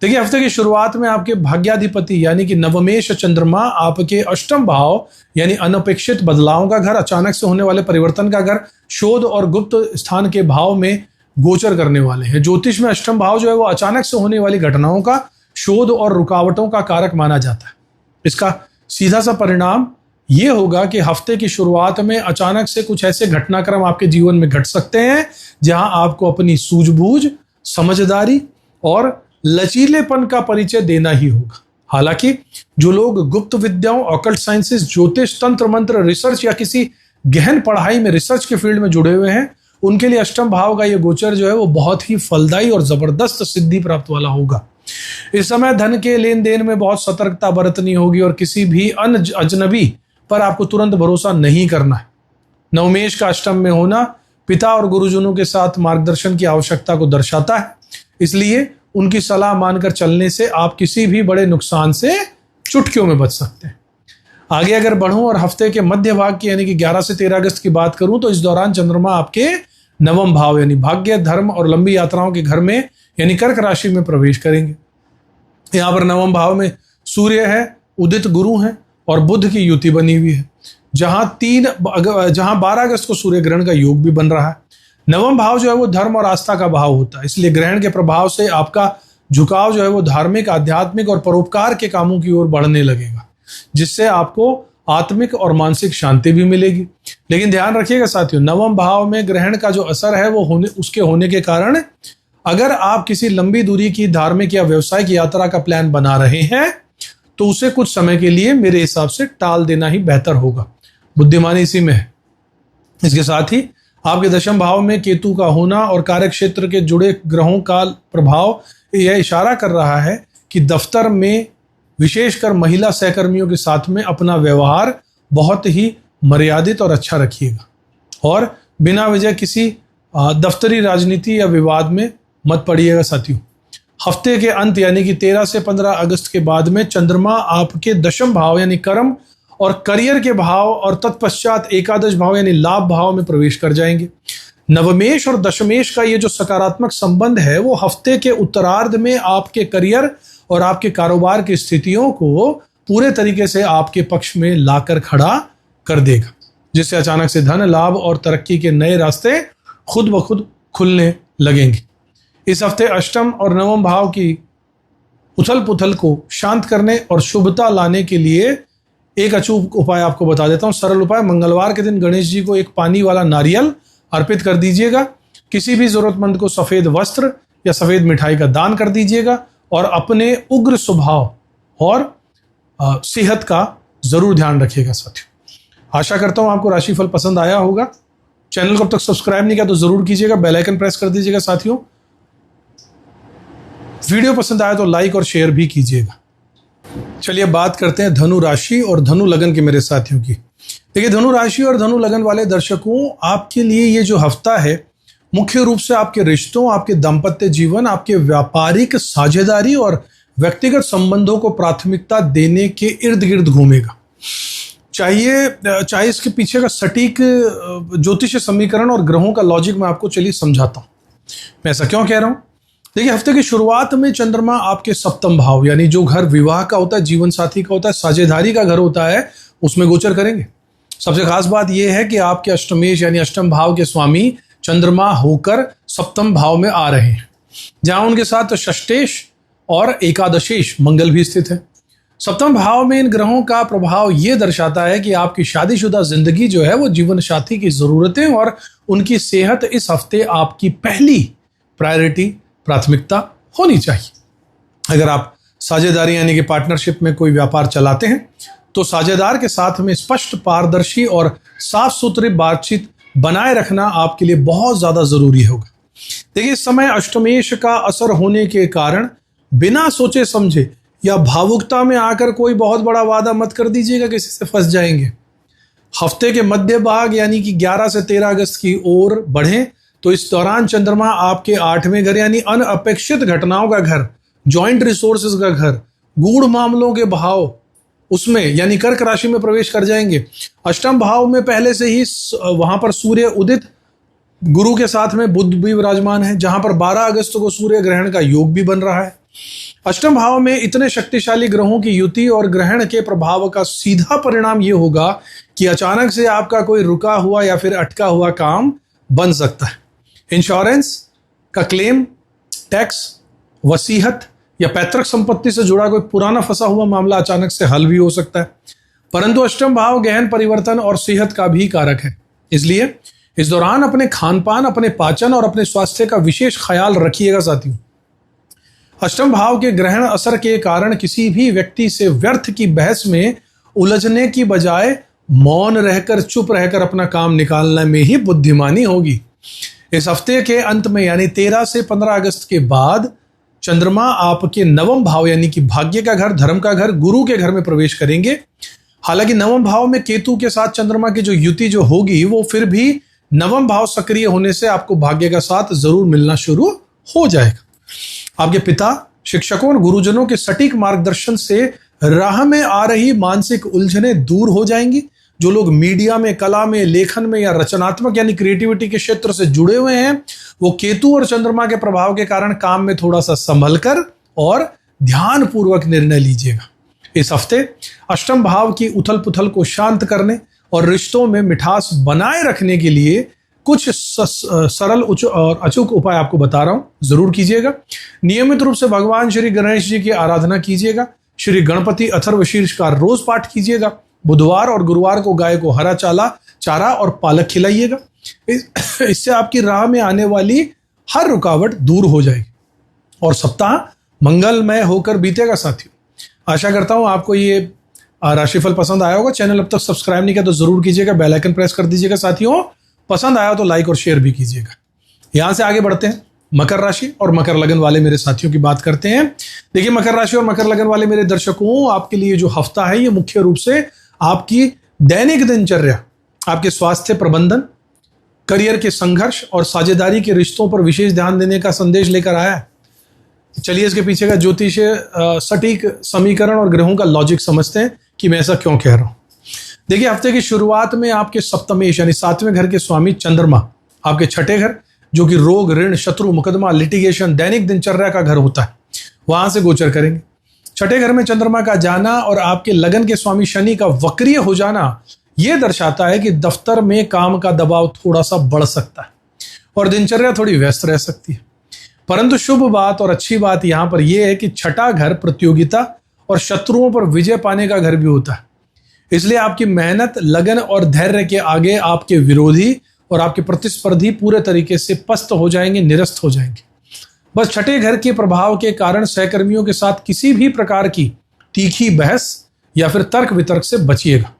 देखिए, हफ्ते की शुरुआत में आपके भाग्याधिपति यानी कि नवमेश चंद्रमा आपके अष्टम भाव यानी अनपेक्षित बदलावों का घर, अचानक से होने वाले परिवर्तन का घर, शोध और गुप्त स्थान के भाव में गोचर करने वाले हैं। ज्योतिष में अष्टम भाव जो है वो अचानक से होने वाली घटनाओं का, शोध और रुकावटों का कारक माना जाता है। इसका सीधा सा परिणाम ये होगा कि हफ्ते की शुरुआत में अचानक से कुछ ऐसे घटनाक्रम आपके जीवन में घट सकते हैं जहां आपको अपनी सूझबूझ, समझदारी और लचीलेपन का परिचय देना ही होगा। हालांकि जो लोग गुप्त विद्याओं, ऑकल्ट साइंसेस, ज्योतिष, तंत्र मंत्र, रिसर्च या किसी गहन पढ़ाई में, रिसर्च के फील्ड में जुड़े हुए हैं, उनके लिए अष्टम भाव का ये गोचर जो है वो बहुत ही फलदायी और जबरदस्त सिद्धि प्राप्त वाला होगा। इस समय धन के लेन देन में बहुत सतर्कता बरतनी होगी और किसी भी अजनबी पर आपको तुरंत भरोसा नहीं करना है। नवमेश का अष्टम में होना पिता और गुरुजनों के साथ मार्गदर्शन की आवश्यकता को दर्शाता है, इसलिए उनकी सलाह मानकर चलने से आप किसी भी बड़े नुकसान से चुटकियों में बच सकते हैं। आगे अगर बढ़ूं और हफ्ते के मध्य भाग की यानी कि 11 से 13 अगस्त की बात करूं तो इस दौरान चंद्रमा आपके नवम भाव यानी भाग्य, धर्म और लंबी यात्राओं के घर में यानी कर्क राशि में प्रवेश करेंगे। यहां पर नवम भाव में सूर्य है, उदित गुरु है और बुध की युति बनी हुई है, जहां 12 अगस्त को सूर्य ग्रहण का योग भी बन रहा है। नवम भाव जो है वो धर्म और आस्था का भाव होता है, इसलिए ग्रहण के प्रभाव से आपका झुकाव जो है वो धार्मिक, आध्यात्मिक और परोपकार के कामों की ओर बढ़ने लगेगा, जिससे आपको आत्मिक और मानसिक शांति भी मिलेगी। लेकिन ध्यान रखिएगा साथियों, नवम भाव में ग्रहण का जो असर है वो उसके होने के कारण अगर आप किसी लंबी दूरी की धार्मिक या व्यवसायिक यात्रा का प्लान बना रहे हैं तो उसे कुछ समय के लिए मेरे हिसाब से टाल देना ही बेहतर होगा। बुद्धिमानी इसी में है। इसके साथ ही आपके दशम भाव में केतु का होना और कार्य क्षेत्र के जुड़े ग्रहों का प्रभाव यह इशारा कर रहा है कि दफ्तर में विशेषकर महिला सहकर्मियों के साथ में अपना व्यवहार बहुत ही मर्यादित और अच्छा रखिएगा और बिना वजह किसी दफ्तरी राजनीति या विवाद में मत पड़िएगा साथियों। हफ्ते के अंत यानी कि 13 से 15 अगस्त के बाद में चंद्रमा आपके दशम भाव यानी कर्म और करियर के भाव और तत्पश्चात एकादश भाव यानी लाभ भाव में प्रवेश कर जाएंगे। नवमेश और दशमेश का ये जो सकारात्मक संबंध है वो हफ्ते के उत्तरार्ध में आपके करियर और आपके कारोबार की स्थितियों को पूरे तरीके से आपके पक्ष में लाकर खड़ा कर देगा, जिससे अचानक से धन, लाभ और तरक्की के नए रास्ते खुद ब खुद खुलने लगेंगे। इस हफ्ते अष्टम और नवम भाव की उथल पुथल को शांत करने और शुभता लाने के लिए एक अचूक उपाय आपको बता देता हूं। सरल उपाय, मंगलवार के दिन गणेश जी को एक पानी वाला नारियल अर्पित कर दीजिएगा। किसी भी जरूरतमंद को सफेद वस्त्र या सफेद मिठाई का दान कर दीजिएगा और अपने उग्र स्वभाव और सेहत का जरूर ध्यान रखिएगा साथियों। आशा करता हूं आपको राशिफल पसंद आया होगा। चैनल को अब तक सब्सक्राइब नहीं किया तो जरूर कीजिएगा, बेल आइकन प्रेस कर दीजिएगा साथियों। वीडियो पसंद आया तो लाइक और शेयर भी कीजिएगा। चलिए बात करते हैं धनु राशि और धनु लगन के मेरे साथियों की। देखिए धनु राशि और धनु लगन वाले दर्शकों, आपके लिए ये जो हफ्ता है मुख्य रूप से आपके रिश्तों, आपके दाम्पत्य जीवन, आपके व्यापारिक साझेदारी और व्यक्तिगत संबंधों को प्राथमिकता देने के इर्द गिर्द घूमेगा। चाहे इसके पीछे का सटीक ज्योतिष समीकरण और ग्रहों का लॉजिक मैं आपको चलिए समझाता हूं। मैं ऐसा क्यों कह रहा हूं? देखिए हफ्ते की शुरुआत में चंद्रमा आपके सप्तम भाव यानी जो घर विवाह का होता है, जीवन साथी का होता है, साझेदारी का घर होता है, उसमें गोचर करेंगे। सबसे खास बात यह है कि आपके अष्टमेश यानी अष्टम भाव के स्वामी चंद्रमा होकर सप्तम भाव में आ रहे हैं, जहां उनके साथ षष्टेश और एकादशेश मंगल भी स्थित है। सप्तम भाव में इन ग्रहों का प्रभाव यह दर्शाता है कि आपकी शादीशुदा जिंदगी जो है वो जीवन साथी की जरूरतें और उनकी सेहत इस हफ्ते आपकी पहली प्रायोरिटी, प्राथमिकता होनी चाहिए। अगर आप साझेदारी यानी कि पार्टनरशिप में कोई व्यापार चलाते हैं तो साझेदार के साथ में स्पष्ट, पारदर्शी और साफ सुथरी बातचीत बनाए रखना आपके लिए बहुत ज्यादा जरूरी होगा। देखिए इस समय अष्टमेश का असर होने के कारण बिना सोचे समझे या भावुकता में आकर कोई बहुत बड़ा वादा मत कर दीजिएगा, किसी से फंस जाएंगे। हफ्ते के मध्य भाग यानी कि 11 से 13 अगस्त की ओर बढ़ें तो इस दौरान चंद्रमा आपके 8वें घर यानी अनअपेक्षित घटनाओं का घर, जॉइंट रिसोर्सेज का घर, गूढ़ मामलों के भाव उसमें यानी कर्क राशि में प्रवेश कर जाएंगे। अष्टम भाव में पहले से ही वहां पर सूर्य उदित, गुरु के साथ में बुध भी विराजमान है, जहां पर 12 अगस्त को सूर्य ग्रहण का योग भी बन रहा है। अष्टम भाव में इतने शक्तिशाली ग्रहों की युति और ग्रहण के प्रभाव का सीधा परिणाम यह होगा कि अचानक से आपका कोई रुका हुआ या फिर अटका हुआ काम बन सकता है। इंश्योरेंस का क्लेम, टैक्स, वसीहत या पैतृक संपत्ति से जुड़ा कोई पुराना फंसा हुआ मामला अचानक से हल भी हो सकता है। परंतु अष्टम भाव गहन परिवर्तन और सेहत का भी कारक है, इसलिए इस दौरान अपने खान पान, अपने पाचन और अपने स्वास्थ्य का विशेष ख्याल रखिएगा साथियों। अष्टम भाव के ग्रहण असर के कारण किसी भी व्यक्ति से व्यर्थ की बहस में उलझने की बजाय मौन रहकर, चुप रहकर अपना काम निकालने में ही बुद्धिमानी होगी। इस हफ्ते के अंत में यानी 13 से 15 अगस्त के बाद चंद्रमा आपके नवम भाव यानी कि भाग्य का घर, धर्म का घर, गुरु के घर में प्रवेश करेंगे। हालांकि नवम भाव में केतु के साथ चंद्रमा की जो युति जो होगी वो फिर भी नवम भाव सक्रिय होने से आपको भाग्य का साथ जरूर मिलना शुरू हो जाएगा। आपके पिता, शिक्षकों और गुरुजनों के सटीक मार्गदर्शन से राह में आ रही मानसिक उलझने दूर हो जाएंगी। जो लोग मीडिया में, कला में, लेखन में या रचनात्मक यानी क्रिएटिविटी के क्षेत्र से जुड़े हुए हैं वो केतु और चंद्रमा के प्रभाव के कारण काम में थोड़ा सा संभल कर और ध्यान पूर्वक निर्णय लीजिएगा। इस हफ्ते अष्टम भाव की उथल पुथल को शांत करने और रिश्तों में मिठास बनाए रखने के लिए कुछ सरल और अचूक उपाय आपको बता रहा हूं, जरूर कीजिएगा। नियमित रूप से भगवान श्री गणेश जी की आराधना कीजिएगा। श्री गणपति अथर्वशीर्ष का रोज पाठ कीजिएगा। बुधवार और गुरुवार को गाय को हरा चारा और पालक खिलाइएगा। इससे आपकी राह में आने वाली हर रुकावट दूर हो जाएगी और सप्ताह मंगलमय होकर बीतेगा साथियों। आशा करता हूं आपको ये राशिफल पसंद आया होगा। चैनल अब तक सब्सक्राइब नहीं किया तो जरूर कीजिएगा, बेल आइकन प्रेस कर दीजिएगा साथियों। पसंद आया तो लाइक और शेयर भी कीजिएगा। यहां से आगे बढ़ते हैं, मकर राशि और मकर लगन वाले मेरे साथियों की बात करते हैं। देखिए मकर राशि और मकर लगन वाले मेरे दर्शकों, आपके लिए जो हफ्ता है ये मुख्य रूप से आपकी दैनिक दिनचर्या, आपके स्वास्थ्य प्रबंधन, करियर के संघर्ष और साझेदारी के रिश्तों पर विशेष ध्यान देने का संदेश लेकर आया है। चलिए इसके पीछे का ज्योतिष सटीक समीकरण और ग्रहों का लॉजिक समझते हैं कि मैं ऐसा क्यों कह रहा हूं। देखिए हफ्ते की शुरुआत में आपके सप्तमेश यानी 7वें घर के स्वामी चंद्रमा आपके 6ठे घर, जो कि रोग, ऋण, शत्रु, मुकदमा, लिटिगेशन, दैनिक दिनचर्या का घर होता है, वहां से गोचर करेंगे। 6ठे घर में चंद्रमा का जाना और आपके लगन के स्वामी शनि का वक्रीय हो जाना यह दर्शाता है कि दफ्तर में काम का दबाव थोड़ा सा बढ़ सकता है और दिनचर्या थोड़ी व्यस्त रह सकती है। परंतु शुभ बात और अच्छी बात यहां पर यह है कि 6ठा घर प्रतियोगिता और शत्रुओं पर विजय पाने का घर भी होता है। इसलिए आपकी मेहनत, लगन और धैर्य के आगे आपके विरोधी और आपके प्रतिस्पर्धी पूरे तरीके से पस्त हो जाएंगे, निरस्त हो जाएंगे। बस 6ठे घर के प्रभाव के कारण सहकर्मियों के साथ किसी भी प्रकार की तीखी बहस या फिर तर्क वितर्क से बचिएगा।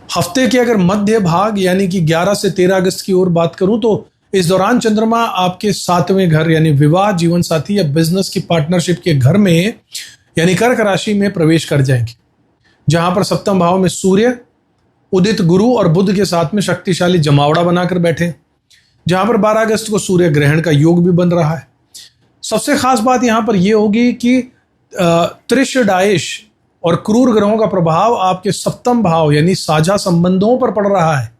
हफ्ते के अगर मध्य भाग यानी कि 11 से 13 अगस्त की ओर बात करूं तो इस दौरान चंद्रमा आपके 7वें घर यानी विवाह, जीवन साथी या बिजनेस की पार्टनरशिप के घर में यानी कर्क राशि में प्रवेश कर जाएंगे, जहां पर सप्तम भाव में सूर्य उदित गुरु और बुध के साथ में शक्तिशाली जमावड़ा बनाकर बैठे, जहां पर 12 अगस्त को सूर्य ग्रहण का योग भी बन रहा है। सबसे खास बात यहां पर यह होगी कि त्रिश डायश और क्रूर ग्रहों का प्रभाव आपके सप्तम भाव यानी साझा संबंधों पर पड़ रहा है।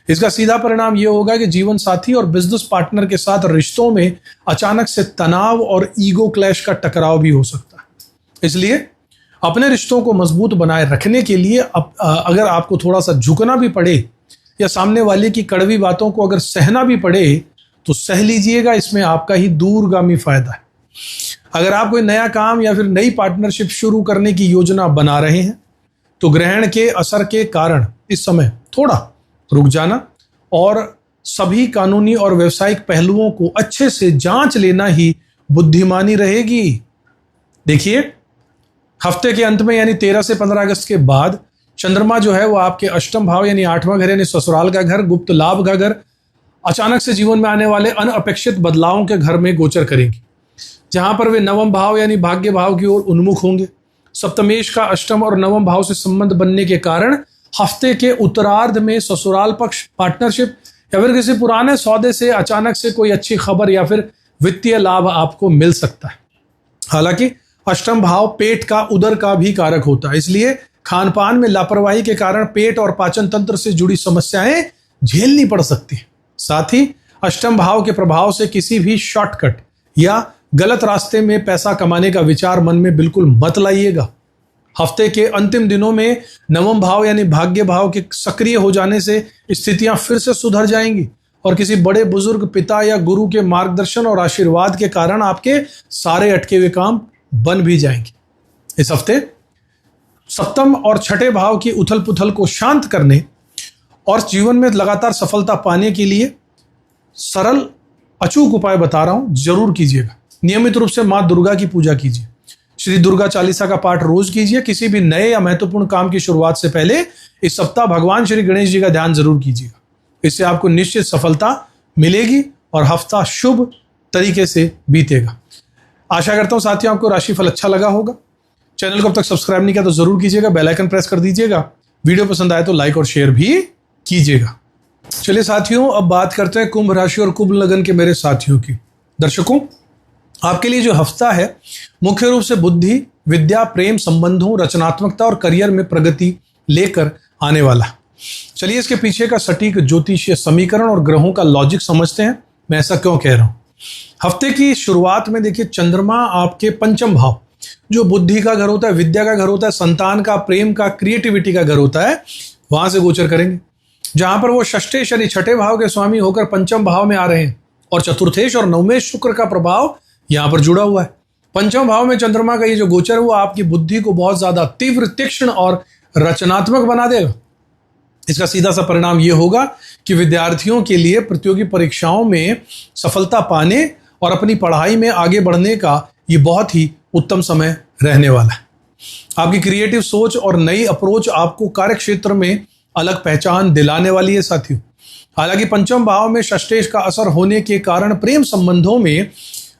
इसका सीधा परिणाम यह होगा कि जीवन साथी और बिजनेस पार्टनर के साथ रिश्तों में अचानक से तनाव और ईगो क्लैश का टकराव भी हो सकता है। इसलिए अपने रिश्तों को मजबूत बनाए रखने के लिए अगर आपको थोड़ा सा झुकना भी पड़े या सामने वाले की कड़वी बातों को अगर सहना भी पड़े तो सह लीजिएगा, इसमें आपका ही दूरगामी फायदा है। अगर आप कोई नया काम या फिर नई पार्टनरशिप शुरू करने की योजना बना रहे हैं तो ग्रहण के असर के कारण इस समय थोड़ा रुक जाना और सभी कानूनी और व्यावसायिक पहलुओं को अच्छे से जांच लेना ही बुद्धिमानी रहेगी। देखिए, हफ्ते के अंत में यानी 13 से 15 अगस्त के बाद चंद्रमा जो है वो आपके अष्टम भाव यानी 8वां घर यानी ससुराल का घर, गुप्त लाभ का घर, अचानक से जीवन में आने वाले अनअपेक्षित बदलावों के घर में गोचर करेंगे, जहां पर वे नवम भाव यानी भाग्य भाव की ओर उन्मुख होंगे। सप्तमेश का अष्टम और नवम भाव से संबंध बनने के कारण हफ्ते के उत्तरार्ध में ससुराल पक्ष, पार्टनरशिप या फिर किसी पुराने सौदे से अचानक से कोई अच्छी खबर या फिर वित्तीय लाभ आपको मिल सकता है। हालांकि अष्टम भाव पेट का, उदर का भी कारक होता है, इसलिए खान पान में लापरवाही के कारण पेट और पाचन तंत्र से जुड़ी समस्याएं झेलनी पड़ सकती हैं। साथ ही अष्टम भाव के प्रभाव से किसी भी शॉर्टकट या गलत रास्ते में पैसा कमाने का विचार मन में बिल्कुल मत लाइएगा। हफ्ते के अंतिम दिनों में नवम भाव यानी भाग्य भाव के सक्रिय हो जाने से स्थितियां फिर से सुधर जाएंगी और किसी बड़े बुजुर्ग, पिता या गुरु के मार्गदर्शन और आशीर्वाद के कारण आपके सारे अटके हुए काम बन भी जाएंगे। इस हफ्ते सप्तम और छठे भाव की उथल पुथल को शांत करने और जीवन में लगातार सफलता पाने के लिए सरल अचूक उपाय बता रहा हूं, जरूर कीजिएगा। नियमित रूप से मां दुर्गा की पूजा कीजिए, श्री दुर्गा चालीसा का पाठ रोज कीजिए। किसी भी नए या महत्वपूर्ण काम की शुरुआत से पहले इस सप्ताह भगवान श्री गणेश जी का ध्यान जरूर कीजिएगा। इससे आपको निश्चित सफलता मिलेगी और हफ्ता शुभ तरीके से बीतेगा। आशा करता हूं साथियों आपको राशिफल अच्छा लगा होगा। चैनल को अब तक सब्सक्राइब नहीं किया तो जरूर कीजिएगा, बेल आइकन प्रेस कर दीजिएगा। वीडियो पसंद आए तो लाइक और शेयर भी कीजिएगा। चलिए साथियों, अब बात करते हैं कुंभ राशि और कुंभ लगन के मेरे साथियों की। दर्शकों, आपके लिए जो हफ्ता है मुख्य रूप से बुद्धि, विद्या, प्रेम, संबंधों, रचनात्मकता और करियर में प्रगति लेकर आने वाला। चलिए इसके पीछे का सटीक ज्योतिषीय समीकरण और ग्रहों का लॉजिक समझते हैं, मैं ऐसा क्यों कह रहा हूं। हफ्ते की शुरुआत में देखिए, चंद्रमा आपके पंचम भाव जो बुद्धि का घर होता है, विद्या का घर होता है, संतान का, प्रेम का, क्रिएटिविटी का घर होता है, वहां से गोचर करेंगे, जहां पर वो षष्ठेश यानी छठे भाव के स्वामी होकर पंचम भाव में आ रहे हैं और चतुर्थेश और नवमेश शुक्र का प्रभाव यहां पर जुड़ा हुआ है। पंचम भाव में चंद्रमा का ये जो गोचर है वो आपकी बुद्धि को बहुत ज्यादा तीव्र, तीक्ष्ण और रचनात्मक बना देगा। इसका सीधा सा परिणाम ये होगा कि विद्यार्थियों के लिए प्रतियोगी परीक्षाओं में सफलता पाने और अपनी पढ़ाई में आगे बढ़ने का ये बहुत ही उत्तम समय रहने वाला है। आपकी क्रिएटिव सोच और नई अप्रोच आपको कार्य क्षेत्र में अलग पहचान दिलाने वाली है साथियों। हालांकि पंचम भाव में षष्ठेश का असर होने के कारण प्रेम संबंधों में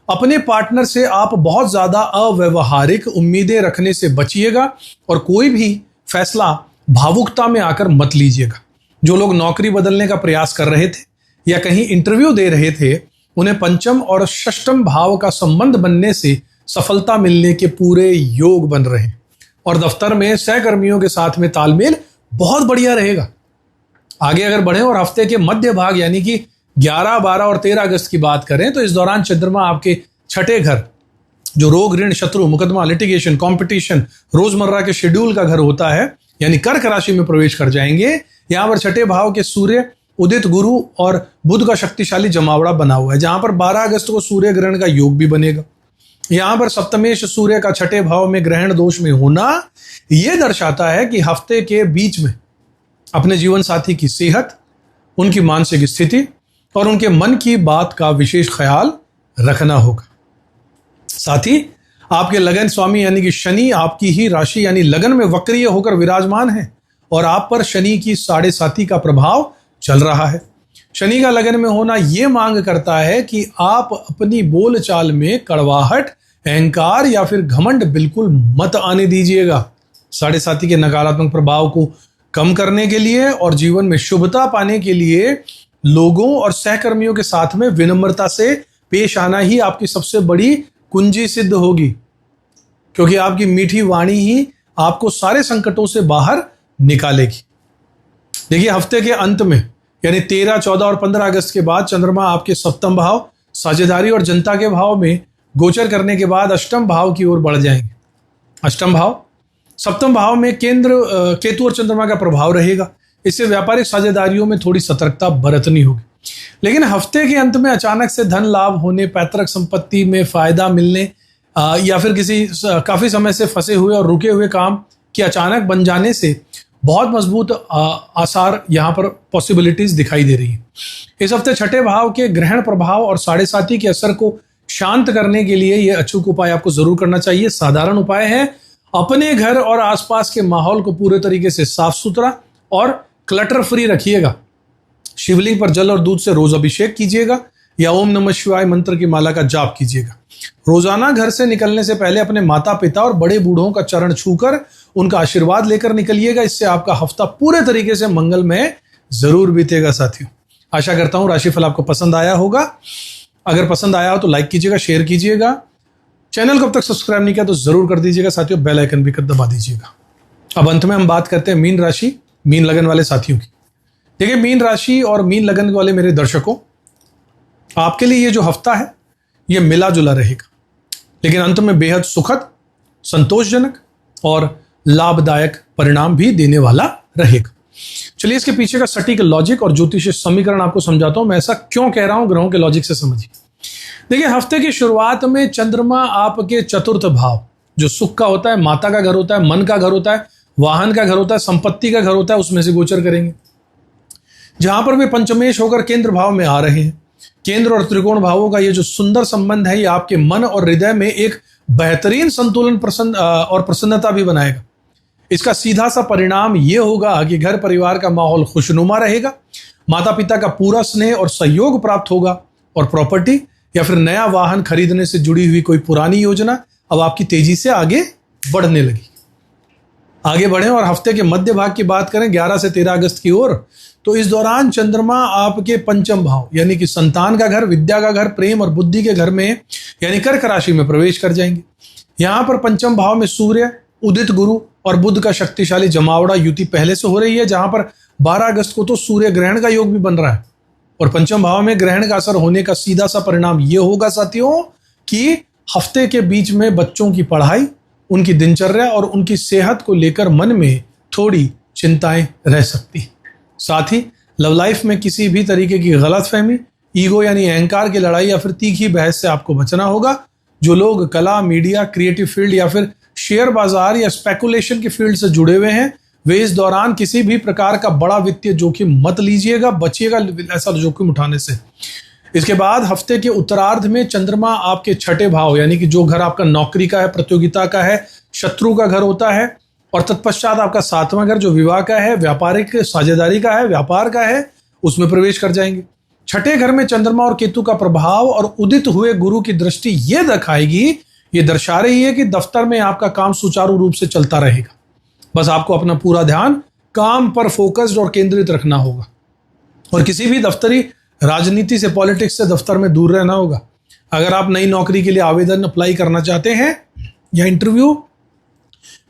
अपने पार्टनर से आप बहुत ज्यादा अव्यवहारिक उम्मीदें रखने से बचिएगा और कोई भी फैसला भावुकता में आकर मत लीजिएगा। जो लोग नौकरी बदलने का प्रयास कर रहे थे या कहीं इंटरव्यू दे रहे थे, उन्हें पंचम और षष्ठम भाव का संबंध बनने से सफलता मिलने के पूरे योग बन रहे हैं और दफ्तर में सहकर्मियों के साथ में तालमेल बहुत बढ़िया रहेगा। आगे अगर बढ़े और हफ्ते के मध्य भाग यानी कि 11, 12 और 13 अगस्त की बात करें तो इस दौरान चंद्रमा आपके छठे घर जो रोग, ऋण, शत्रु, मुकदमा, लिटिगेशन, कंपटीशन, रोजमर्रा के शेड्यूल का घर होता है यानी कर्क राशि में प्रवेश कर जाएंगे। यहां पर छठे भाव के सूर्य उदित गुरु और बुध का शक्तिशाली जमावड़ा बना हुआ है, जहां पर 12 अगस्त को सूर्य ग्रहण का योग भी बनेगा। यहां पर सप्तमेश सूर्य का छठे भाव में ग्रहण दोष में होना यह दर्शाता है कि हफ्ते के बीच में अपने जीवन साथी की सेहत, उनकी मानसिक स्थिति और उनके मन की बात का विशेष ख्याल रखना होगा। साथ ही आपके लगन स्वामी यानी कि शनि आपकी ही राशि यानी लगन में वक्रीय होकर विराजमान है और आप पर शनि की 7.5 का प्रभाव चल रहा है। शनि का लगन में होना यह मांग करता है कि आप अपनी बोलचाल में कड़वाहट, अहंकार या फिर घमंड बिल्कुल मत आने दीजिएगा। 7.5 के नकारात्मक प्रभाव को कम करने के लिए और जीवन में शुभता पाने के लिए लोगों और सहकर्मियों के साथ में विनम्रता से पेश आना ही आपकी सबसे बड़ी कुंजी सिद्ध होगी, क्योंकि आपकी मीठी वाणी ही आपको सारे संकटों से बाहर निकालेगी। देखिए, हफ्ते के अंत में यानी 13, 14 और 15 अगस्त के बाद चंद्रमा आपके सप्तम भाव, साझेदारी और जनता के भाव में गोचर करने के बाद अष्टम भाव की ओर बढ़ जाएंगे। अष्टम भाव, सप्तम भाव में केतु और चंद्रमा का प्रभाव रहेगा। इससे व्यापारिक साझेदारियों में थोड़ी सतर्कता बरतनी होगी। लेकिन हफ्ते के अंत में अचानक से धन लाभ होने, पैतृक संपत्ति में फायदा मिलने या फिर किसी काफी समय से फंसे हुए और रुके हुए काम के अचानक बन जाने से बहुत मजबूत आसार यहाँ पर पॉसिबिलिटीज दिखाई दे रही है। इस हफ्ते छठे भाव के ग्रहण प्रभाव और 7.5 के असर को शांत करने के लिए यह अचूक उपाय आपको जरूर करना चाहिए। साधारण उपाय है, अपने घर और आसपास के माहौल को पूरे तरीके से साफ सुथरा और क्लटर फ्री रखिएगा। शिवलिंग पर जल और दूध से रोज अभिषेक कीजिएगा या ओम नमः शिवाय मंत्र की माला का जाप कीजिएगा। रोजाना घर से निकलने से पहले अपने माता पिता और बड़े बूढ़ों का चरण छूकर उनका आशीर्वाद लेकर निकलिएगा। इससे आपका हफ्ता पूरे तरीके से मंगलमय जरूर बीतेगा। साथियों, आशा करता हूं राशिफल आपको पसंद आया होगा। अगर पसंद आया हो तो लाइक कीजिएगा, शेयर कीजिएगा। चैनल को अब तक सब्सक्राइब नहीं किया तो जरूर कर दीजिएगा। साथियों, बेल आइकन भी दबा दीजिएगा। अब अंत में हम बात करते हैं मीन राशि, मीन लगन वाले साथियों की। देखिए, मीन राशि और मीन लगन वाले मेरे दर्शकों, आपके लिए ये जो हफ्ता है ये मिला जुला रहेगा, लेकिन अंत में बेहद सुखद, संतोषजनक और लाभदायक परिणाम भी देने वाला रहेगा। चलिए, इसके पीछे का सटीक लॉजिक और ज्योतिषीय समीकरण आपको समझाता हूं। मैं ऐसा क्यों कह रहा हूं, ग्रहों के लॉजिक से समझिए। देखिए, हफ्ते की शुरुआत में चंद्रमा आपके चतुर्थ भाव, जो सुख का होता है, माता का घर होता है, मन का घर होता है, वाहन का घर होता है, संपत्ति का घर होता है, उसमें से गोचर करेंगे। जहां पर वे पंचमेश होकर केंद्र भाव में आ रहे हैं। केंद्र और त्रिकोण भावों का ये जो सुंदर संबंध है, ये आपके मन और हृदय में एक बेहतरीन संतुलन और प्रसन्नता भी बनाएगा। इसका सीधा सा परिणाम ये होगा कि घर परिवार का माहौल खुशनुमा रहेगा, माता पिता का पूरा स्नेह और सहयोग प्राप्त होगा और प्रॉपर्टी या फिर नया वाहन खरीदने से जुड़ी हुई कोई पुरानी योजना अब आपकी तेजी से आगे बढ़ने लगी। आगे बढ़ें और हफ्ते के मध्य भाग की बात करें 11 से 13 अगस्त की ओर, तो इस दौरान चंद्रमा आपके पंचम भाव यानी कि संतान का घर, विद्या का घर, प्रेम और बुद्धि के घर में यानी कर्क राशि में प्रवेश कर जाएंगे। यहां पर पंचम भाव में सूर्य, उदित गुरु और बुध का शक्तिशाली जमावड़ा युति पहले से हो रही है, जहां पर 12 अगस्त को तो सूर्य ग्रहण का योग भी बन रहा है। और पंचम भाव में ग्रहण का असर होने का सीधा सा परिणाम यह होगा साथियों कि हफ्ते के बीच में बच्चों की पढ़ाई, उनकी दिनचर्या और उनकी सेहत को लेकर मन में थोड़ी चिंताएं रह सकती। साथ ही लव लाइफ में किसी भी तरीके की गलतफहमी, ईगो यानी अहंकार की लड़ाई या फिर तीखी बहस से आपको बचना होगा। जो लोग कला, मीडिया, क्रिएटिव फील्ड या फिर शेयर बाजार या स्पेकुलेशन की फील्ड से जुड़े हुए हैं, वे इस दौरान किसी भी प्रकार का बड़ा वित्तीय जोखिम मत लीजिएगा, बचिएगा ऐसा जोखिम उठाने से। इसके बाद हफ्ते के उत्तरार्ध में चंद्रमा आपके छठे भाव यानी कि जो घर आपका नौकरी का है, प्रतियोगिता का है, शत्रु का घर होता है, और तत्पश्चात आपका 7वां घर जो विवाह का है, व्यापारिक साझेदारी का है, व्यापार का है, उसमें प्रवेश कर जाएंगे। छठे घर में चंद्रमा और केतु का प्रभाव और उदित हुए गुरु की दृष्टि ये दिखाएगी, ये दर्शा रही है कि दफ्तर में आपका काम सुचारू रूप से चलता रहेगा। बस आपको अपना पूरा ध्यान काम पर फोकस्ड और केंद्रित रखना होगा और किसी भी दफ्तरी राजनीति से, पॉलिटिक्स से दफ्तर में दूर रहना होगा। अगर आप नई नौकरी के लिए आवेदन अप्लाई करना चाहते हैं या इंटरव्यू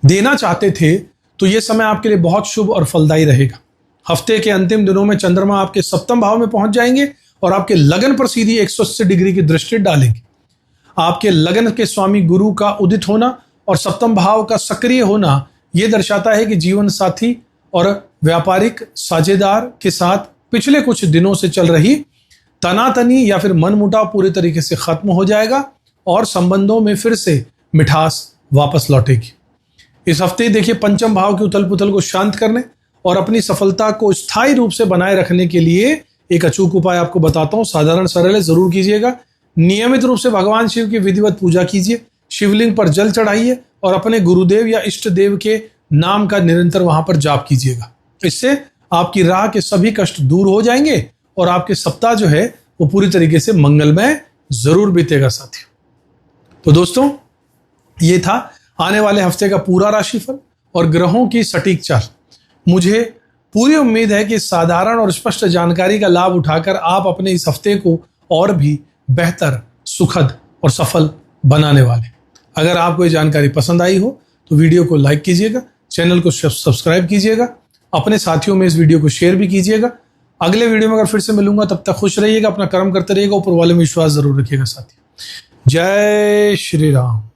देना चाहते थे तो यह समय आपके लिए बहुत शुभ और फलदायी रहेगा। हफ्ते के अंतिम दिनों में चंद्रमा आपके सप्तम भाव में पहुंच जाएंगे और आपके लगन पर सीधी 180 डिग्री की दृष्टि डालेंगे। आपके लगन के स्वामी गुरु का उदित होना और सप्तम भाव का सक्रिय होना यह दर्शाता है कि जीवन साथी और व्यापारिक साझेदार के साथ पिछले कुछ दिनों से चल रही तनातनी या फिर मनमुटाव पूरी तरीके से खत्म हो जाएगा और संबंधों में फिर से मिठास वापस लौटेगी। इस हफ्ते देखिए पंचम भाव की उथल पुथल को शांत करने और अपनी सफलता को स्थायी रूप से बनाए रखने के लिए एक अचूक उपाय आपको बताता हूं। साधारण सरल है, जरूर कीजिएगा। नियमित रूप से भगवान शिव की विधिवत पूजा कीजिए, शिवलिंग पर जल चढ़ाइए और अपने गुरुदेव या इष्ट देव के नाम का निरंतर वहां पर जाप कीजिएगा। इससे आपकी राह के सभी कष्ट दूर हो जाएंगे और आपके सप्ताह जो है वो पूरी तरीके से मंगलमय जरूर बीतेगा साथियों। तो दोस्तों, ये था आने वाले हफ्ते का पूरा राशिफल और ग्रहों की सटीक चाल। मुझे पूरी उम्मीद है कि साधारण और स्पष्ट जानकारी का लाभ उठाकर आप अपने इस हफ्ते को और भी बेहतर, सुखद और सफल बनाने वाले। अगर आपको ये जानकारी पसंद आई हो तो वीडियो को लाइक कीजिएगा, चैनल को सब्सक्राइब कीजिएगा, अपने साथियों में इस वीडियो को शेयर भी कीजिएगा। अगले वीडियो में अगर फिर से मिलूंगा, तब तक खुश रहिएगा, अपना कर्म करते रहिएगा, ऊपर वाले में विश्वास जरूर रखिएगा साथियों। जय श्री राम।